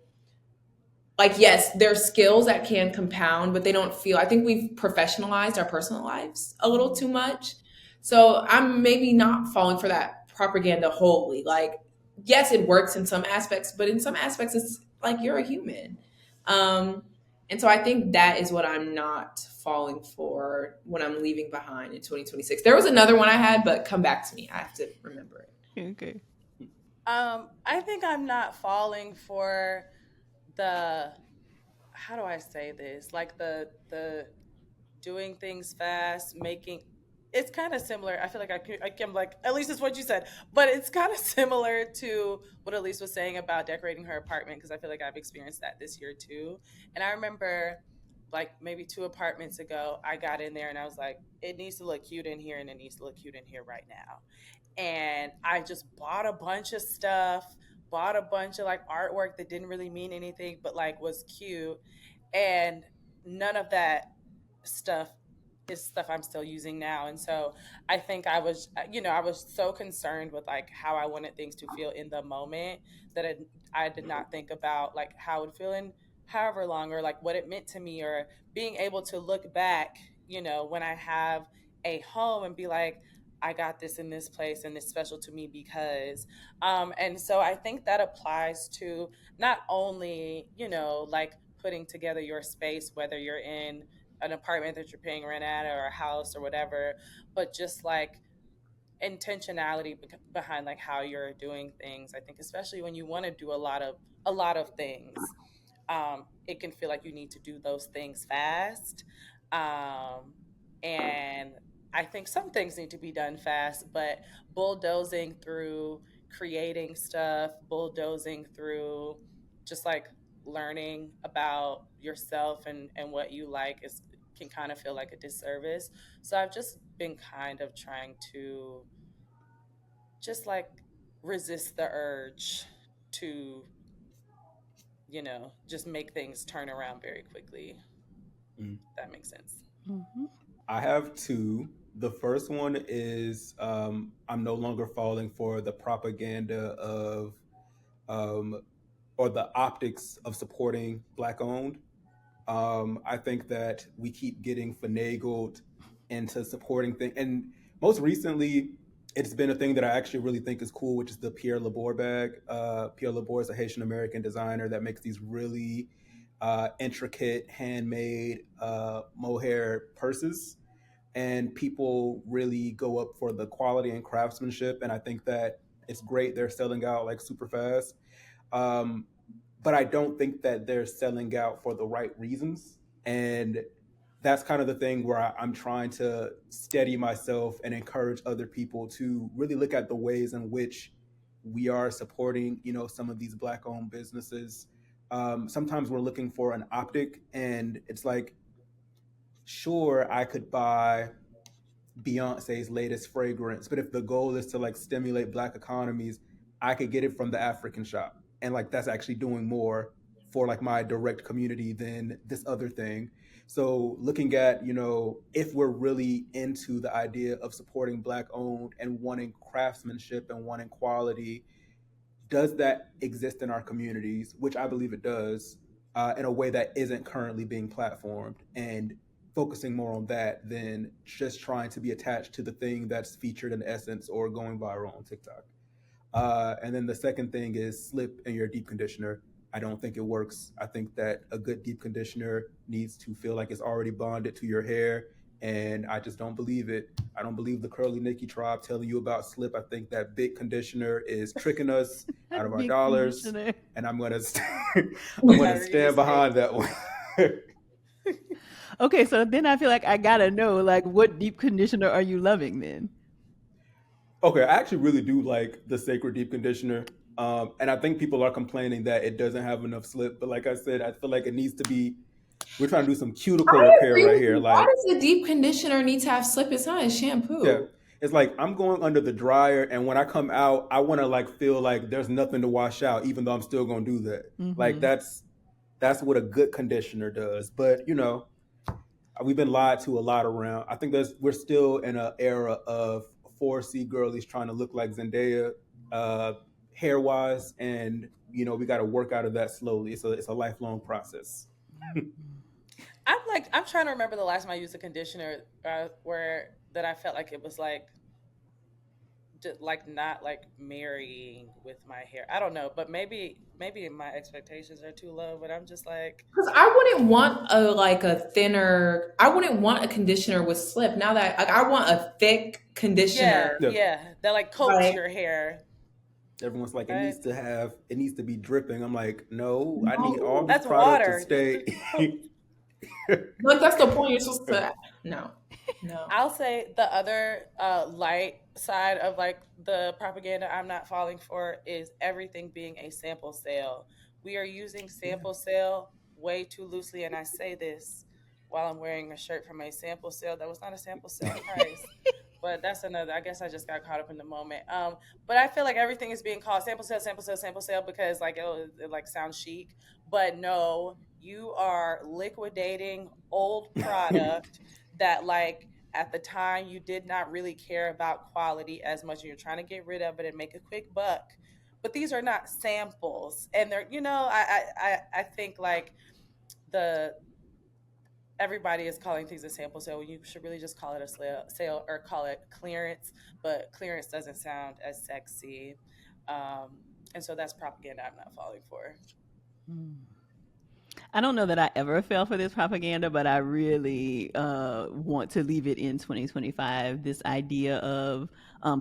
like, yes, there's skills that can compound, but they don't feel, I think we've professionalized our personal lives a little too much. So I'm maybe not falling for that propaganda wholly. Like, yes, it works in some aspects, but in some aspects it's like you're a human. um and so I think that is what I'm not falling for when I'm leaving behind in 2026. There was another one I had, but come back to me, I have to remember it. Okay. I think I'm not falling for the, how do I say this? Like the doing things fast, making, it's kind of similar. I feel like I'm like, at least it's what you said, but it's kind of similar to what Elise was saying about decorating her apartment, because I feel like I've experienced that this year too. And I remember like maybe two apartments ago, I got in there and I was like, it needs to look cute in here and it needs to look cute in here right now. And I just bought a bunch of stuff, bought a bunch of like artwork that didn't really mean anything, but like was cute. And none of that stuff is stuff I'm still using now. And so I think I was, I was so concerned with like how I wanted things to feel in the moment that I did not think about like how it would feel in however long, or like what it meant to me, or being able to look back, when I have a home and be like, I got this in this place and it's special to me because, and so I think that applies to not only, like putting together your space, whether you're in an apartment that you're paying rent at or a house or whatever, but just like intentionality behind like how you're doing things. I think especially when you want to do a lot of things, it can feel like you need to do those things fast. Um, and I think some things need to be done fast, but bulldozing through creating stuff, bulldozing through just like learning about yourself and what you like is can kind of feel like a disservice. So I've just been kind of trying to just like resist the urge to, just make things turn around very quickly. Mm. That makes sense. Hmm. I have two. The first one is I'm no longer falling for the propaganda of um, or the optics of supporting Black owned. I think that we keep getting finagled into supporting things, and most recently, it's been a thing that I actually really think is cool, which is the Pierre Labor bag. Pierre Labor is a Haitian American designer that makes these really intricate, handmade mohair purses, and people really go up for the quality and craftsmanship. And I think that it's great. They're selling out like super fast. Um, but I don't think that they're selling out for the right reasons. And that's kind of the thing where I'm trying to steady myself and encourage other people to really look at the ways in which we are supporting, some of these Black-owned businesses. Sometimes we're looking for an optic, and it's like, sure, I could buy Beyonce's latest fragrance. But if the goal is to like stimulate Black economies, I could get it from the African shop. And like that's actually doing more for like my direct community than this other thing. So looking at, if we're really into the idea of supporting Black owned and wanting craftsmanship and wanting quality, does that exist in our communities, which I believe it does, in a way that isn't currently being platformed, and focusing more on that than just trying to be attached to the thing that's featured in Essence or going viral on TikTok. And then the second thing is slip in your deep conditioner. I don't think it works. I think that a good deep conditioner needs to feel like it's already bonded to your hair. And I just don't believe it. I don't believe the Curly Nikki tribe telling you about slip. I think that big conditioner is tricking us out of our Big dollars. conditioner. And I'm gonna I'm gonna Tyree stand just ate. behind that one. Okay, so then I feel like I gotta know, like, what deep conditioner are you loving then? Okay, I actually really do like the Sacred Deep Conditioner. And I think people are complaining that it doesn't have enough slip. But like I said, I feel like it needs to be. We're trying to do some cuticle I repair agree right with here. you. Why Like, does a deep conditioner need to have slip? It's not a yeah, shampoo. it's like I'm going under the dryer, and when I come out, I want to like feel like there's nothing to wash out, even though I'm still gonna do that. Like Mm-hmm. that's what a good conditioner does. But we've been lied to a lot around. I think we're still in an era of 4C girlies trying to look like Zendaya, uh, hair wise, and we got to work out of that slowly. It's a lifelong process. I'm trying to remember the last time I used a conditioner where that I felt like it was like like not like marrying with my hair. I don't know, but maybe my expectations are too low. But I'm just like, Because I wouldn't want a like a thinner. I wouldn't want a conditioner with slip. Now that like I want a thick yeah, conditioner. Yeah. yeah, that like coats Like your hair, Everyone's like, right? it needs to be dripping. I'm like, no, I need all no, this That's product to water. stay. like that's the point. You're supposed to. No, no. I'll say the other light side of like the propaganda I'm not falling for is everything being a sample sale. We are using Yeah. sample sale way too loosely, and I say this while I'm wearing a shirt from a sample sale that was not a sample sale price. But that's another. I guess I just got caught up in the moment. But I feel like everything is being called sample sale, sample sale, sample sale because like it like sounds chic. But no, you are liquidating old product that like at the time you did not really care about quality as much and you're trying to get rid of it and make a quick buck, but these are not samples and they're I think like the everybody is calling things a sample sale when you should really just call it a sale or call it clearance, but clearance doesn't sound as sexy, um, and so that's propaganda I'm not falling for. I don't know that I ever fell for this propaganda, but I really want to leave it in 2025. This idea of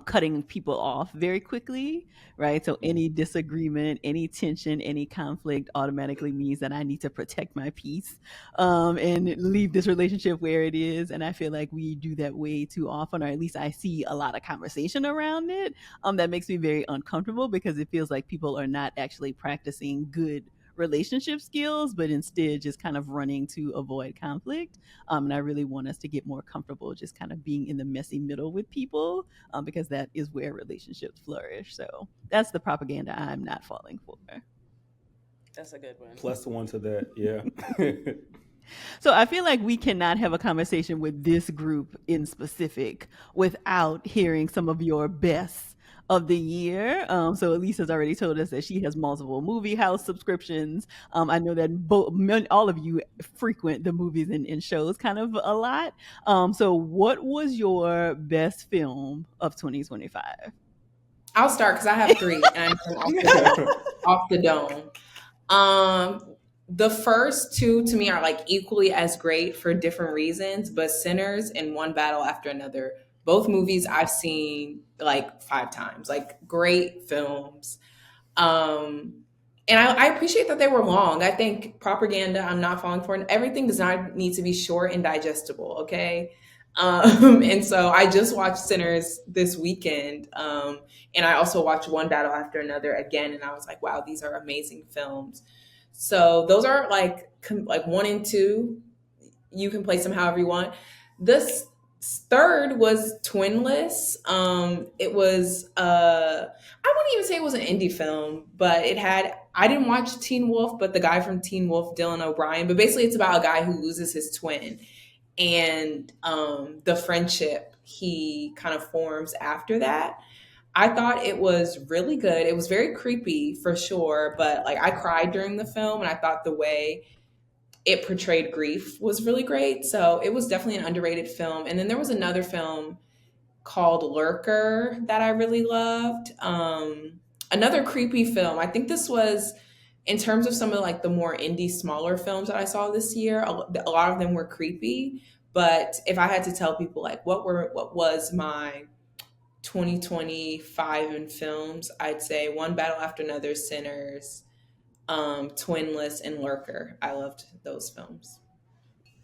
cutting people off very quickly, right? So any disagreement, any tension, any conflict automatically means that I need to protect my peace and leave this relationship where it is. And I feel like we do that way too often, or at least I see a lot of conversation around it. That makes me very uncomfortable because it feels like people are not actually practicing good relationship skills, but instead just kind of running to avoid conflict. And I really want us to get more comfortable just kind of being in the messy middle with people because that is where relationships flourish. So that's the propaganda I'm not falling for. That's a good one. Plus one to that, yeah. So I feel like we cannot have a conversation with this group in specific without hearing some of your best of the year. So Elise has already told us that she has multiple movie house subscriptions. I know that all of you frequent the movies and shows kind of a lot. So what was your best film of 2025? I'll start because I have three, and I'm off the dome. The first two to me are like equally as great for different reasons, but Sinners and One Battle After Another, both movies I've seen like 5 times, like great films. Um, and I appreciate that they were long. I think propaganda, I'm not falling for it. Everything does not need to be short and digestible, okay? And so I just watched Sinners this weekend. And I also watched One Battle After Another again. And I was like, wow, these are amazing films. So those are like one and two. You can place them however you want. This third was Twinless. It was I wouldn't even say it was an indie film, but it had I didn't watch Teen Wolf, but the guy from Teen Wolf, Dylan O'Brien. But basically it's about a guy who loses his twin and the friendship he kind of forms after that. I thought it was really good. It was very creepy for sure, but like I cried during the film and I thought the way it portrayed grief was really great. So it was definitely an underrated film. And then there was another film called Lurker that I really loved. Another creepy film. I think this was in terms of some of like the more indie smaller films that I saw this year, a lot of them were creepy. But if I had to tell people like what was my 2025 in films, I'd say One Battle After Another, Sinners, Twinless, and Lurker. I loved those films.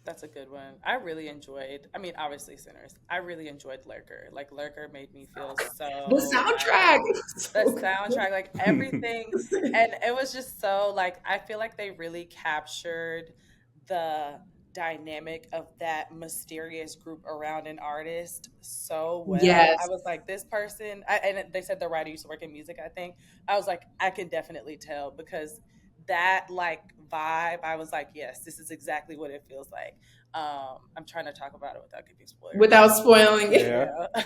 That's a good one. I really enjoyed. I mean, obviously Sinners. I really enjoyed Lurker. Like Lurker made me feel The so soundtrack, the so soundtrack, like everything, good. and it was just so like I feel like they really captured the dynamic of that mysterious group around an artist so well. I Yes. was like, this person, and they said the writer used to work in music, I think. I was like, I can definitely tell because that like vibe, I was like, yes, this is exactly what it feels like. I'm trying to talk about it without giving spoilers. Without spoiling it. Yeah. Yeah.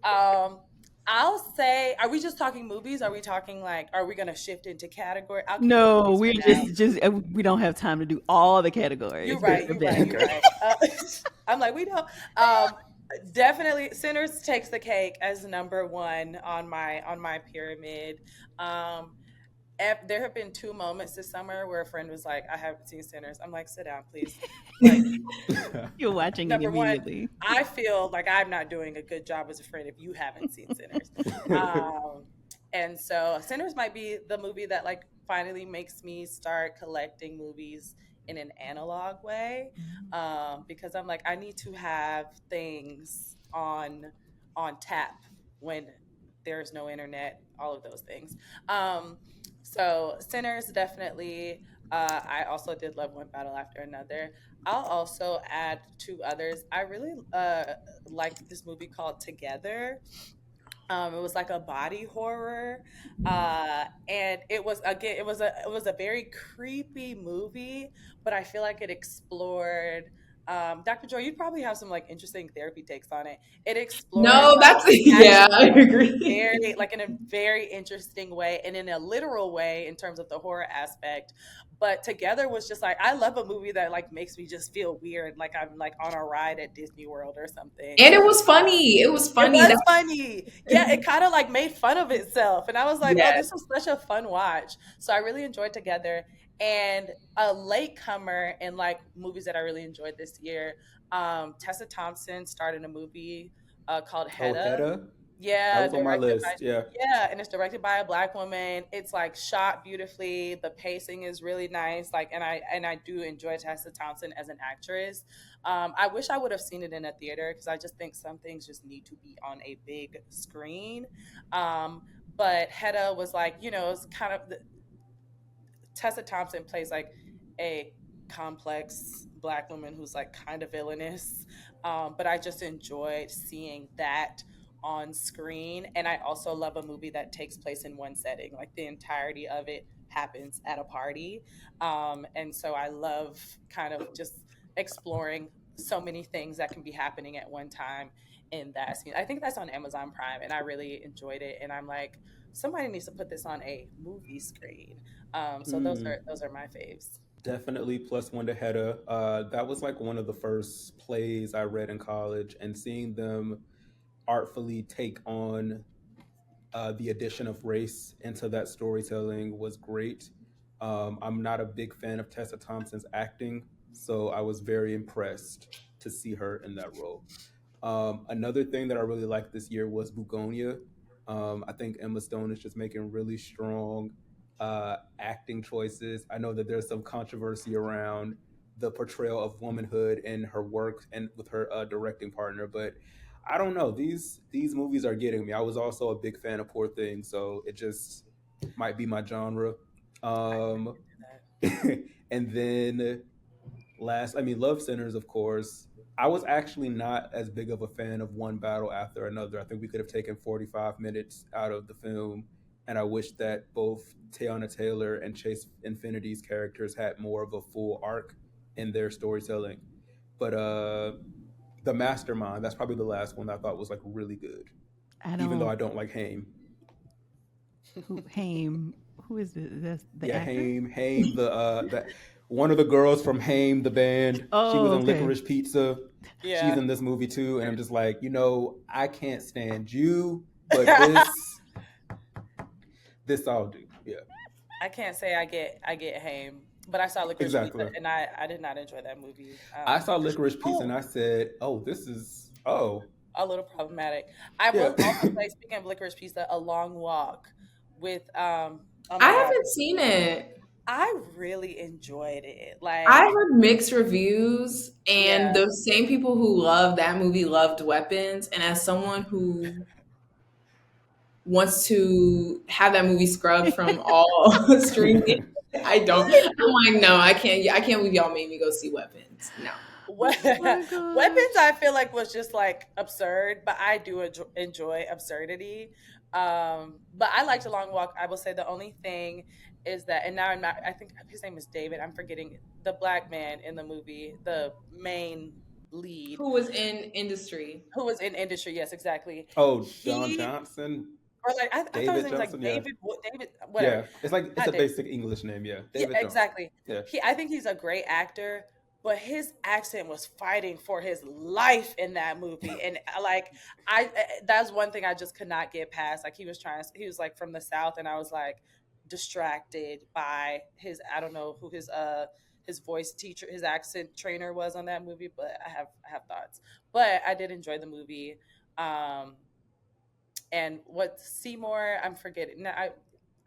um, I'll say, are we just talking movies? Are we talking like, are we going to shift into category? I'll keep it No, movies we're for now. just we don't have time to do all the You're categories back right. to You're right. back. You're right. I'm like, we don't. Definitely, Sinners takes the cake as number one on my pyramid. Um, there have been two moments this summer where a friend was like, "I haven't seen Sinners." I'm like, "Sit down, please." Like, You're watching it number one, immediately. I feel like I'm not doing a good job as a friend if you haven't seen Sinners. Um, and so Sinners might be the movie that like finally makes me start collecting movies in an analog way, because I'm like I need to have things on tap when there's no internet, all of those things. Um, so Sinners definitely. I also did love One Battle After Another. I'll also add two others. I really liked this movie called Together. It was like a body horror, and it was a very creepy movie, but I feel like it explored. Dr. Joy, you probably have some like interesting therapy takes on it. It explored No, like that's yeah, I actually agree. very like in a very interesting way and in a literal way in terms of the horror aspect. But Together was just like I love a movie that like makes me just feel weird, like I'm like on a ride at Disney World or something. And it was funny. It was It funny. was That funny. Yeah, it kind of like made fun of itself. And I was like, oh, yes. this was such a fun watch. So I really enjoyed Together. And a latecomer in like movies that I really enjoyed this year, Tessa Thompson starred in a movie called Oh, Hedda. Hedda. That Yeah, was on my directed by list. Yeah. yeah, and it's directed by a black woman. It's like shot beautifully. The pacing is really nice. Like, and I do enjoy Tessa Thompson as an actress. I wish I would have seen it in a theater because I just think some things just need to be on a big screen. But Hedda was like, it's kind of Tessa Thompson plays like a complex black woman who's like kind of villainous. But I just enjoyed seeing that on screen. And I also love a movie that takes place in one setting, like the entirety of it happens at a party. And so I love kind of just exploring so many things that can be happening at one time in that scene. I think that's on Amazon Prime, and I really enjoyed it. And I'm like, somebody needs to put this on a movie screen. So Mm, those are my faves. definitely plus one to Hedda. That was like one of the first plays I read in college, and seeing them artfully take on the addition of race into that storytelling was great. I'm not a big fan of Tessa Thompson's acting, so I was very impressed to see her in that role. Another thing that I really liked this year was Bugonia. I think Emma Stone is just making really strong acting choices. I know that there's some controversy around the portrayal of womanhood in her work and with her directing partner, but I don't know. These movies are getting me. I was also a big fan of Poor Things, so it just might be my genre. I can Um, do that. and then last, I mean, Love Centers, of course. I was actually not as big of a fan of One Battle After Another. I think we could have taken 45 minutes out of the film, and I wish that both Teyana Taylor and Chase Infinity's characters had more of a full arc in their storytelling. But The Mastermind, that's probably the last one that I thought was like really good, I even though don't I don't like Haim. who Haim. Who is the Yeah, actor? Haim, the one of the girls from Haim, the band. She was Oh, in okay. Licorice Pizza. She's Yeah. in this movie too, and I'm just like, I can't stand you, but this I'll do. Yeah, I can't say I get Haim, but I saw Licorice Pizza exactly. and I did not enjoy that movie. I saw Licorice Pizza and Oh, I said, oh, this is a little problematic. I yeah. will also say, speaking of Licorice Pizza, A Long Walk with oh I my god, haven't seen it. I really enjoyed it. I Like, heard mixed reviews, and yeah. the same people who loved that movie loved Weapons. And as someone who wants to have that movie scrubbed from all streaming, I don't. I'm like, no, I can't. I can't believe y'all made me go see Weapons. No. Oh my Weapons, gosh. I feel like was just like absurd, but I do enjoy absurdity. But I liked a long walk. I will say the only thing is that, and now I'm not. I think his name is David. I'm forgetting the black man in the movie, the main lead, Who was in industry? who was in industry. Yes, exactly. Oh, Don He Johnson, or like I thought his David name was like Johnson. Yeah, David, whatever. yeah. It's like it's Not a David. basic English name. Yeah, Yeah, David Johnson. exactly. Yeah. I think he's a great actor, but his accent was fighting for his life in that movie, and that's one thing I just could not get past. Like he was like from the South, and I was like distracted by his. I don't know who his voice teacher, his accent trainer was on that movie, but I have thoughts. But I did enjoy the movie. Um, and what Seymour, I'm forgetting. No,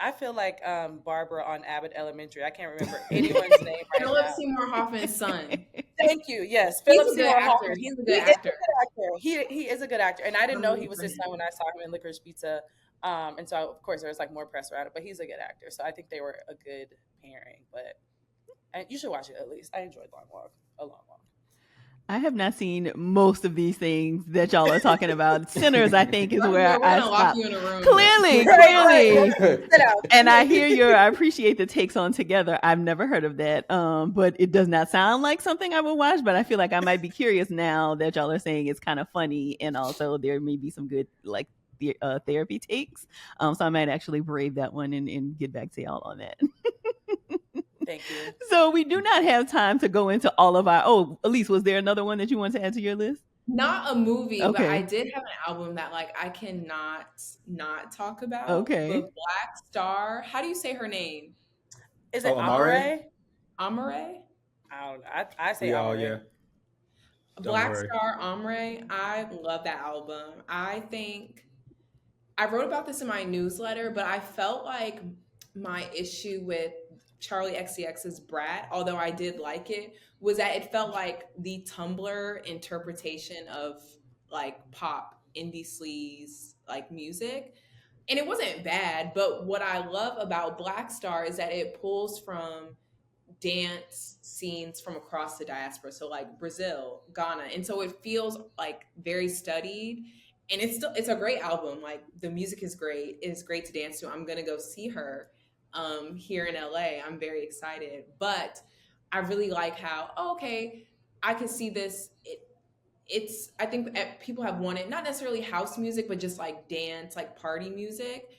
I feel like Barbara on Abbott Elementary. I can't remember anyone's name right Philip now. Seymour Hoffman's son. Thank you. Yes, He's Philip a good Seymour actor. Hoffman. He's a He good is a actor. good actor. He is a good actor, and I didn't I'm know he rooting was for his him. son when I saw him in Licorice Pizza. And so of course there was like more press around it, but he's a good actor, so I think they were a good pairing. But and you should watch it at least. I enjoyed Long Walk, a long walk. I have not seen most of these things that y'all are talking about. Sinners, I think, is We're where I gonna lock stopped. you in a room. Clearly, Right. clearly. Sit down. And I appreciate the takes on Together. I've never heard of that. But it does not sound like something I would watch, but I feel like I might be curious now that y'all are saying it's kind of funny and also there may be some good like therapy takes. So I might actually brave that one and get back to y'all on that. Thank you. So we do not have time to go into all of our. Oh, Elise, was there another one that you want to add to your list? Not a movie, but I Okay. did have an album that like I cannot not talk about. But Okay. Black Star, how do you say her name? Is it Oh, Amare. Amare? Amare? I don't know. I say We all, Amare. yeah. Don't Black worry. Star Amare. I love that album. I think I wrote about this in my newsletter, but I felt like my issue with Charlie XCX's Brat, although I did like it, was that it felt like the Tumblr interpretation of like pop indie sleaze like music. And it wasn't bad, but what I love about Black Star is that it pulls from dance scenes from across the diaspora, so like Brazil, Ghana, and so it feels like very studied, and it's a great album. Like the music is great, it's great to dance to. I'm gonna go see her here in LA. I'm very excited, but I really like how, oh, okay, I can see this. It's I think people have wanted not necessarily house music, but just like dance, like party music.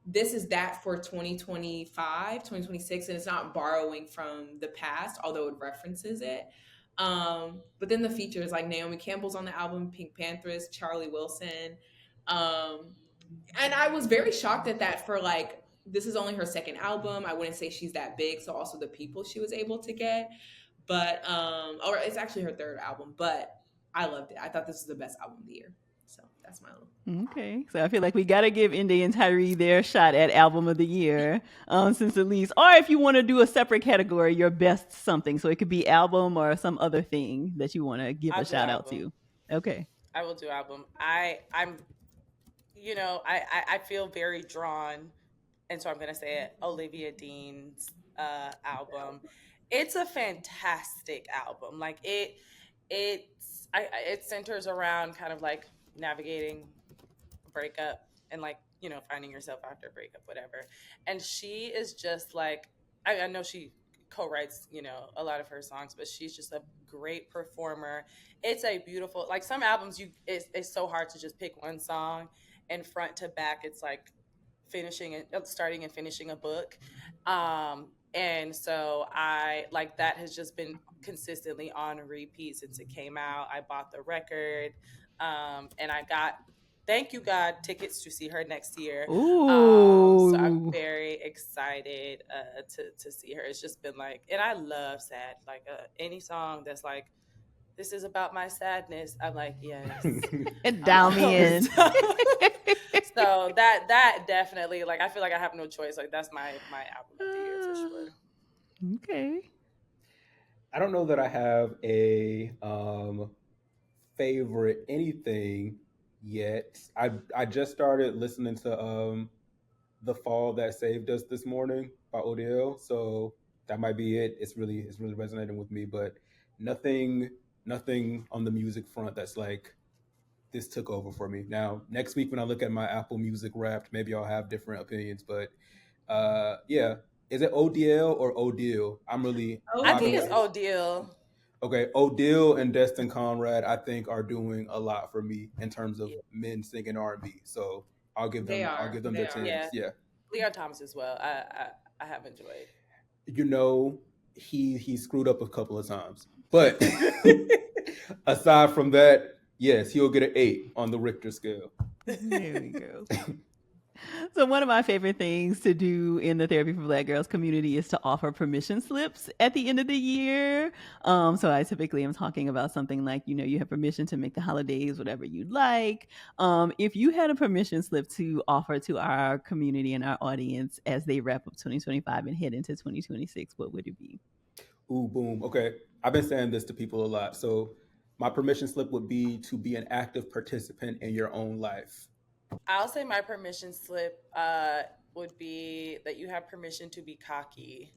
This is that for 2025, 2026, and it's not borrowing from the past, although it references it. But then the features like Naomi Campbell's on the album, Pink Panthers, Charlie Wilson. Um, and I was very shocked at that for like, this is only her second album. I wouldn't say she's that big. So also the people she was able to get. But, or it's actually her third album, but I loved it. I thought this was the best album of the year. So that's my little. Okay. So I feel like we got to give Ndeye and Tyree their shot at album of the year, since at least, or if you want to do a separate category, your best something. So it could be album or some other thing that you want to give a I'll do shout out album. to. Okay. I will do album. I'm I feel very drawn, and so I'm gonna say it. Olivia Dean's album. It's a fantastic album. Like it centers around kind of like navigating breakup and like finding yourself after a breakup, whatever. And she is just like I know she co-writes a lot of her songs, but she's just a great performer. It's a beautiful, like some albums it's so hard to just pick one song and front to back it's like finishing and starting and finishing a book. And so I like that has just been consistently on repeat since it came out. I bought the record, and I got, thank you God, tickets to see her next year. So I'm Ooh. very excited to see her. It's just been like, and I love sad, like any song that's like, this is about my sadness. I'm like, yes. Down me in. So that definitely, like, I feel like I have no choice. Like that's my album of the year for sure. Okay. I don't know that I have a favorite anything yet. I just started listening to "The Fall That Saved Us This Morning" by ODL. So that might be it. It's really resonating with me, but nothing nothing on the music front that's like this took over for me. Now, next week when I look at my Apple Music Wrapped, maybe I'll have different opinions, but yeah, is it ODL or Odile? I'm really I think vibing it's with. Odile. Odile. Okay, Odile and Destin Conrad, I think, are doing a lot for me in terms of Yeah. men singing R&B. So They I'll give are. them They their are. tens. Yeah. Yeah, Leon Thomas as well. I have enjoyed. you know, he screwed up a couple of times, but aside from that, yes, he'll get an 8 on the Richter scale. There we go. So one of my favorite things to do in the Therapy for Black Girls community is to offer permission slips at the end of the year. So I typically am talking about something like, you have permission to make the holidays whatever you'd like. If you had a permission slip to offer to our community and our audience as they wrap up 2025 and head into 2026, what would it be? Ooh, boom. Okay, I've been saying this to people a lot. So my permission slip would be to be an active participant in your own life. I'll say my permission slip would be that you have permission to be cocky.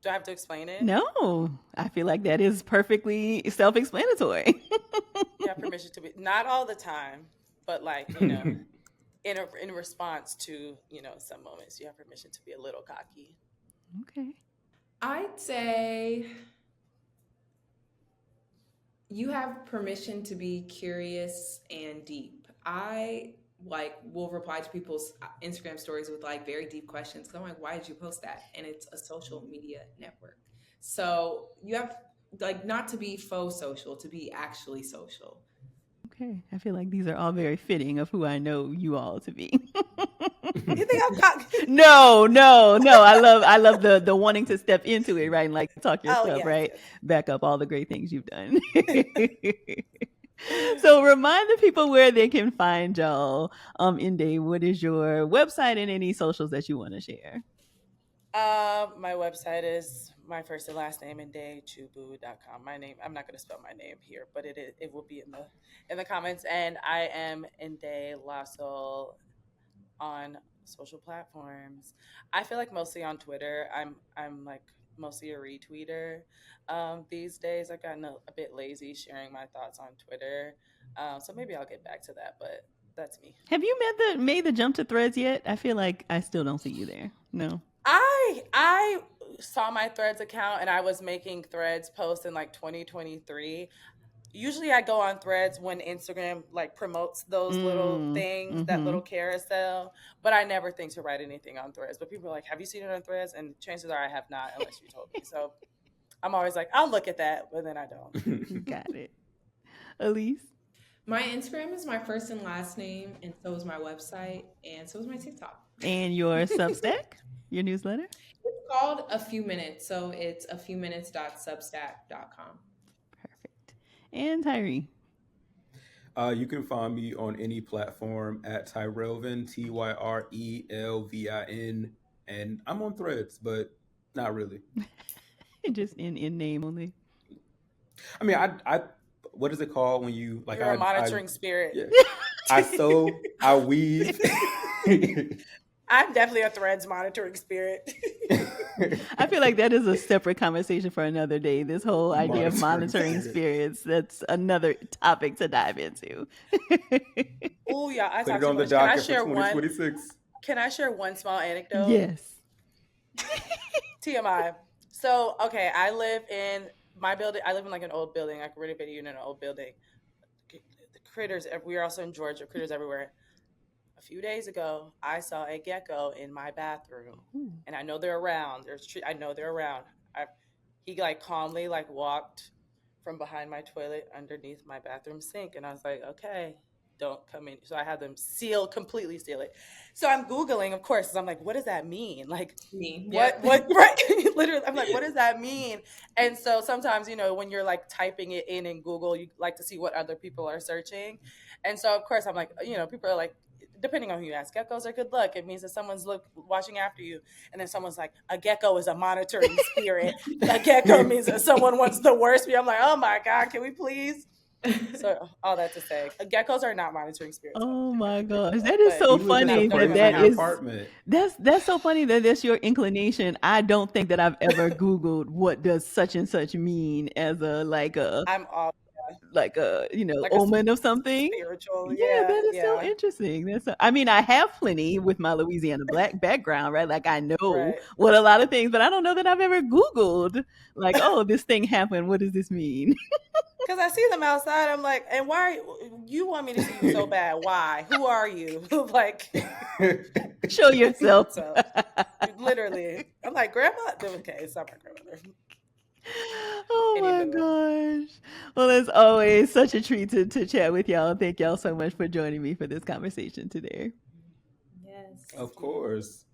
Do I have to explain it? No, I feel like that is perfectly self-explanatory. You have permission to be, not all the time, but like, in response to, some moments, you have permission to be a little cocky. Okay. I'd say you have permission to be curious and deep. I will reply to people's Instagram stories with like very deep questions. 'Cause I'm like, why did you post that? And it's a social media network. So you have like not to be faux social, to be actually social. Okay. I feel like these are all very fitting of who I know you all to be. You think I'm cocky? No. I love the wanting to step into it, right? And like talk your Oh, stuff, yes, right? yes. Back up all the great things you've done. So remind the people where they can find y'all. Ndeye, what is your website and any socials that you want to share? My website is my first and last name, ndechubu.com. My name, I'm not going to spell my name here, but it will be in the comments. And I am Ndeye Lasso on social platforms. I feel like mostly on Twitter. I'm like mostly a retweeter. These days I've gotten a bit lazy sharing my thoughts on Twitter. So maybe I'll get back to that, but that's me. Have you made the jump to Threads yet? I feel like I still don't see you there. No. I saw my Threads account and I was making Threads posts in like 2023. Usually I go on Threads when Instagram like promotes those little things, that little carousel, but I never think to write anything on Threads. But people are like, have you seen it on Threads? And chances are I have not, unless you told me. So I'm always like, I'll look at that, but then I don't. Got it. Ellice? My Instagram is my first and last name, and so is my website, and so is my TikTok. And your Substack? Your newsletter? It's called A Few Minutes, so it's afewminutes.substack.com. Perfect. And Tyree? You can find me on any platform at Tyrelvin, Tyrelvin, and I'm on Threads, but not really. Just in name only. I mean, I what is it called when you like? You're a monitoring spirit. Yeah, I sew, I weave. I'm definitely a Threads monitoring spirit. I feel like that is a separate conversation for another day. This whole idea of monitoring spirits, that's another topic to dive into. Oh yeah, I Put talk it too on the much. Can I docket for share one? 2026. Can I share one small anecdote? Yes. TMI. So, okay, I live in my building. I live in like an old building, like a renovated unit in an old building. The critters, we are also in Georgia, critters everywhere. A few days ago, I saw a gecko in my bathroom, and I know they're around. I know they're around. He like calmly like walked from behind my toilet underneath my bathroom sink, and I was like, okay, don't come in. So I had them completely seal it. So I'm Googling, of course, 'cause I'm like, what does that mean? Like, what, right? Literally, I'm like, what does that mean? And so sometimes, when you're like typing it in Google, you like to see what other people are searching. And so, of course, I'm like, people are like, depending on who you ask, geckos are good luck. It means that someone's watching after you. And then someone's like, a gecko is a monitoring spirit. A gecko means that someone wants the worst for you. I'm like, oh my God, can we please? So all that to say, geckos are not monitoring spirits. I don't Oh think I my can agree gosh, with that. that is But so Even if it's not the funny don't that come in my first that house. is apartment. that's so funny that that's your inclination. I don't think that I've ever Googled what does such and such mean as a I'm all like a omen of something. spiritual. Yeah, Yeah, that is so yeah, interesting. I mean, I have plenty with my Louisiana Black background, right? Like I know right. what a lot of things, but I don't know that I've ever Googled like, oh, this thing happened. What does this mean? Because I see them outside, I'm like, and why you want me to see you so bad? Why? Who are you? Like, Show yourself. so literally, I'm like, grandma. Okay, it's not my grandmother. Oh my Anywho, gosh. Well, it's always such a treat to chat with y'all. Thank y'all so much for joining me for this conversation today. Yes. thank Of you. course.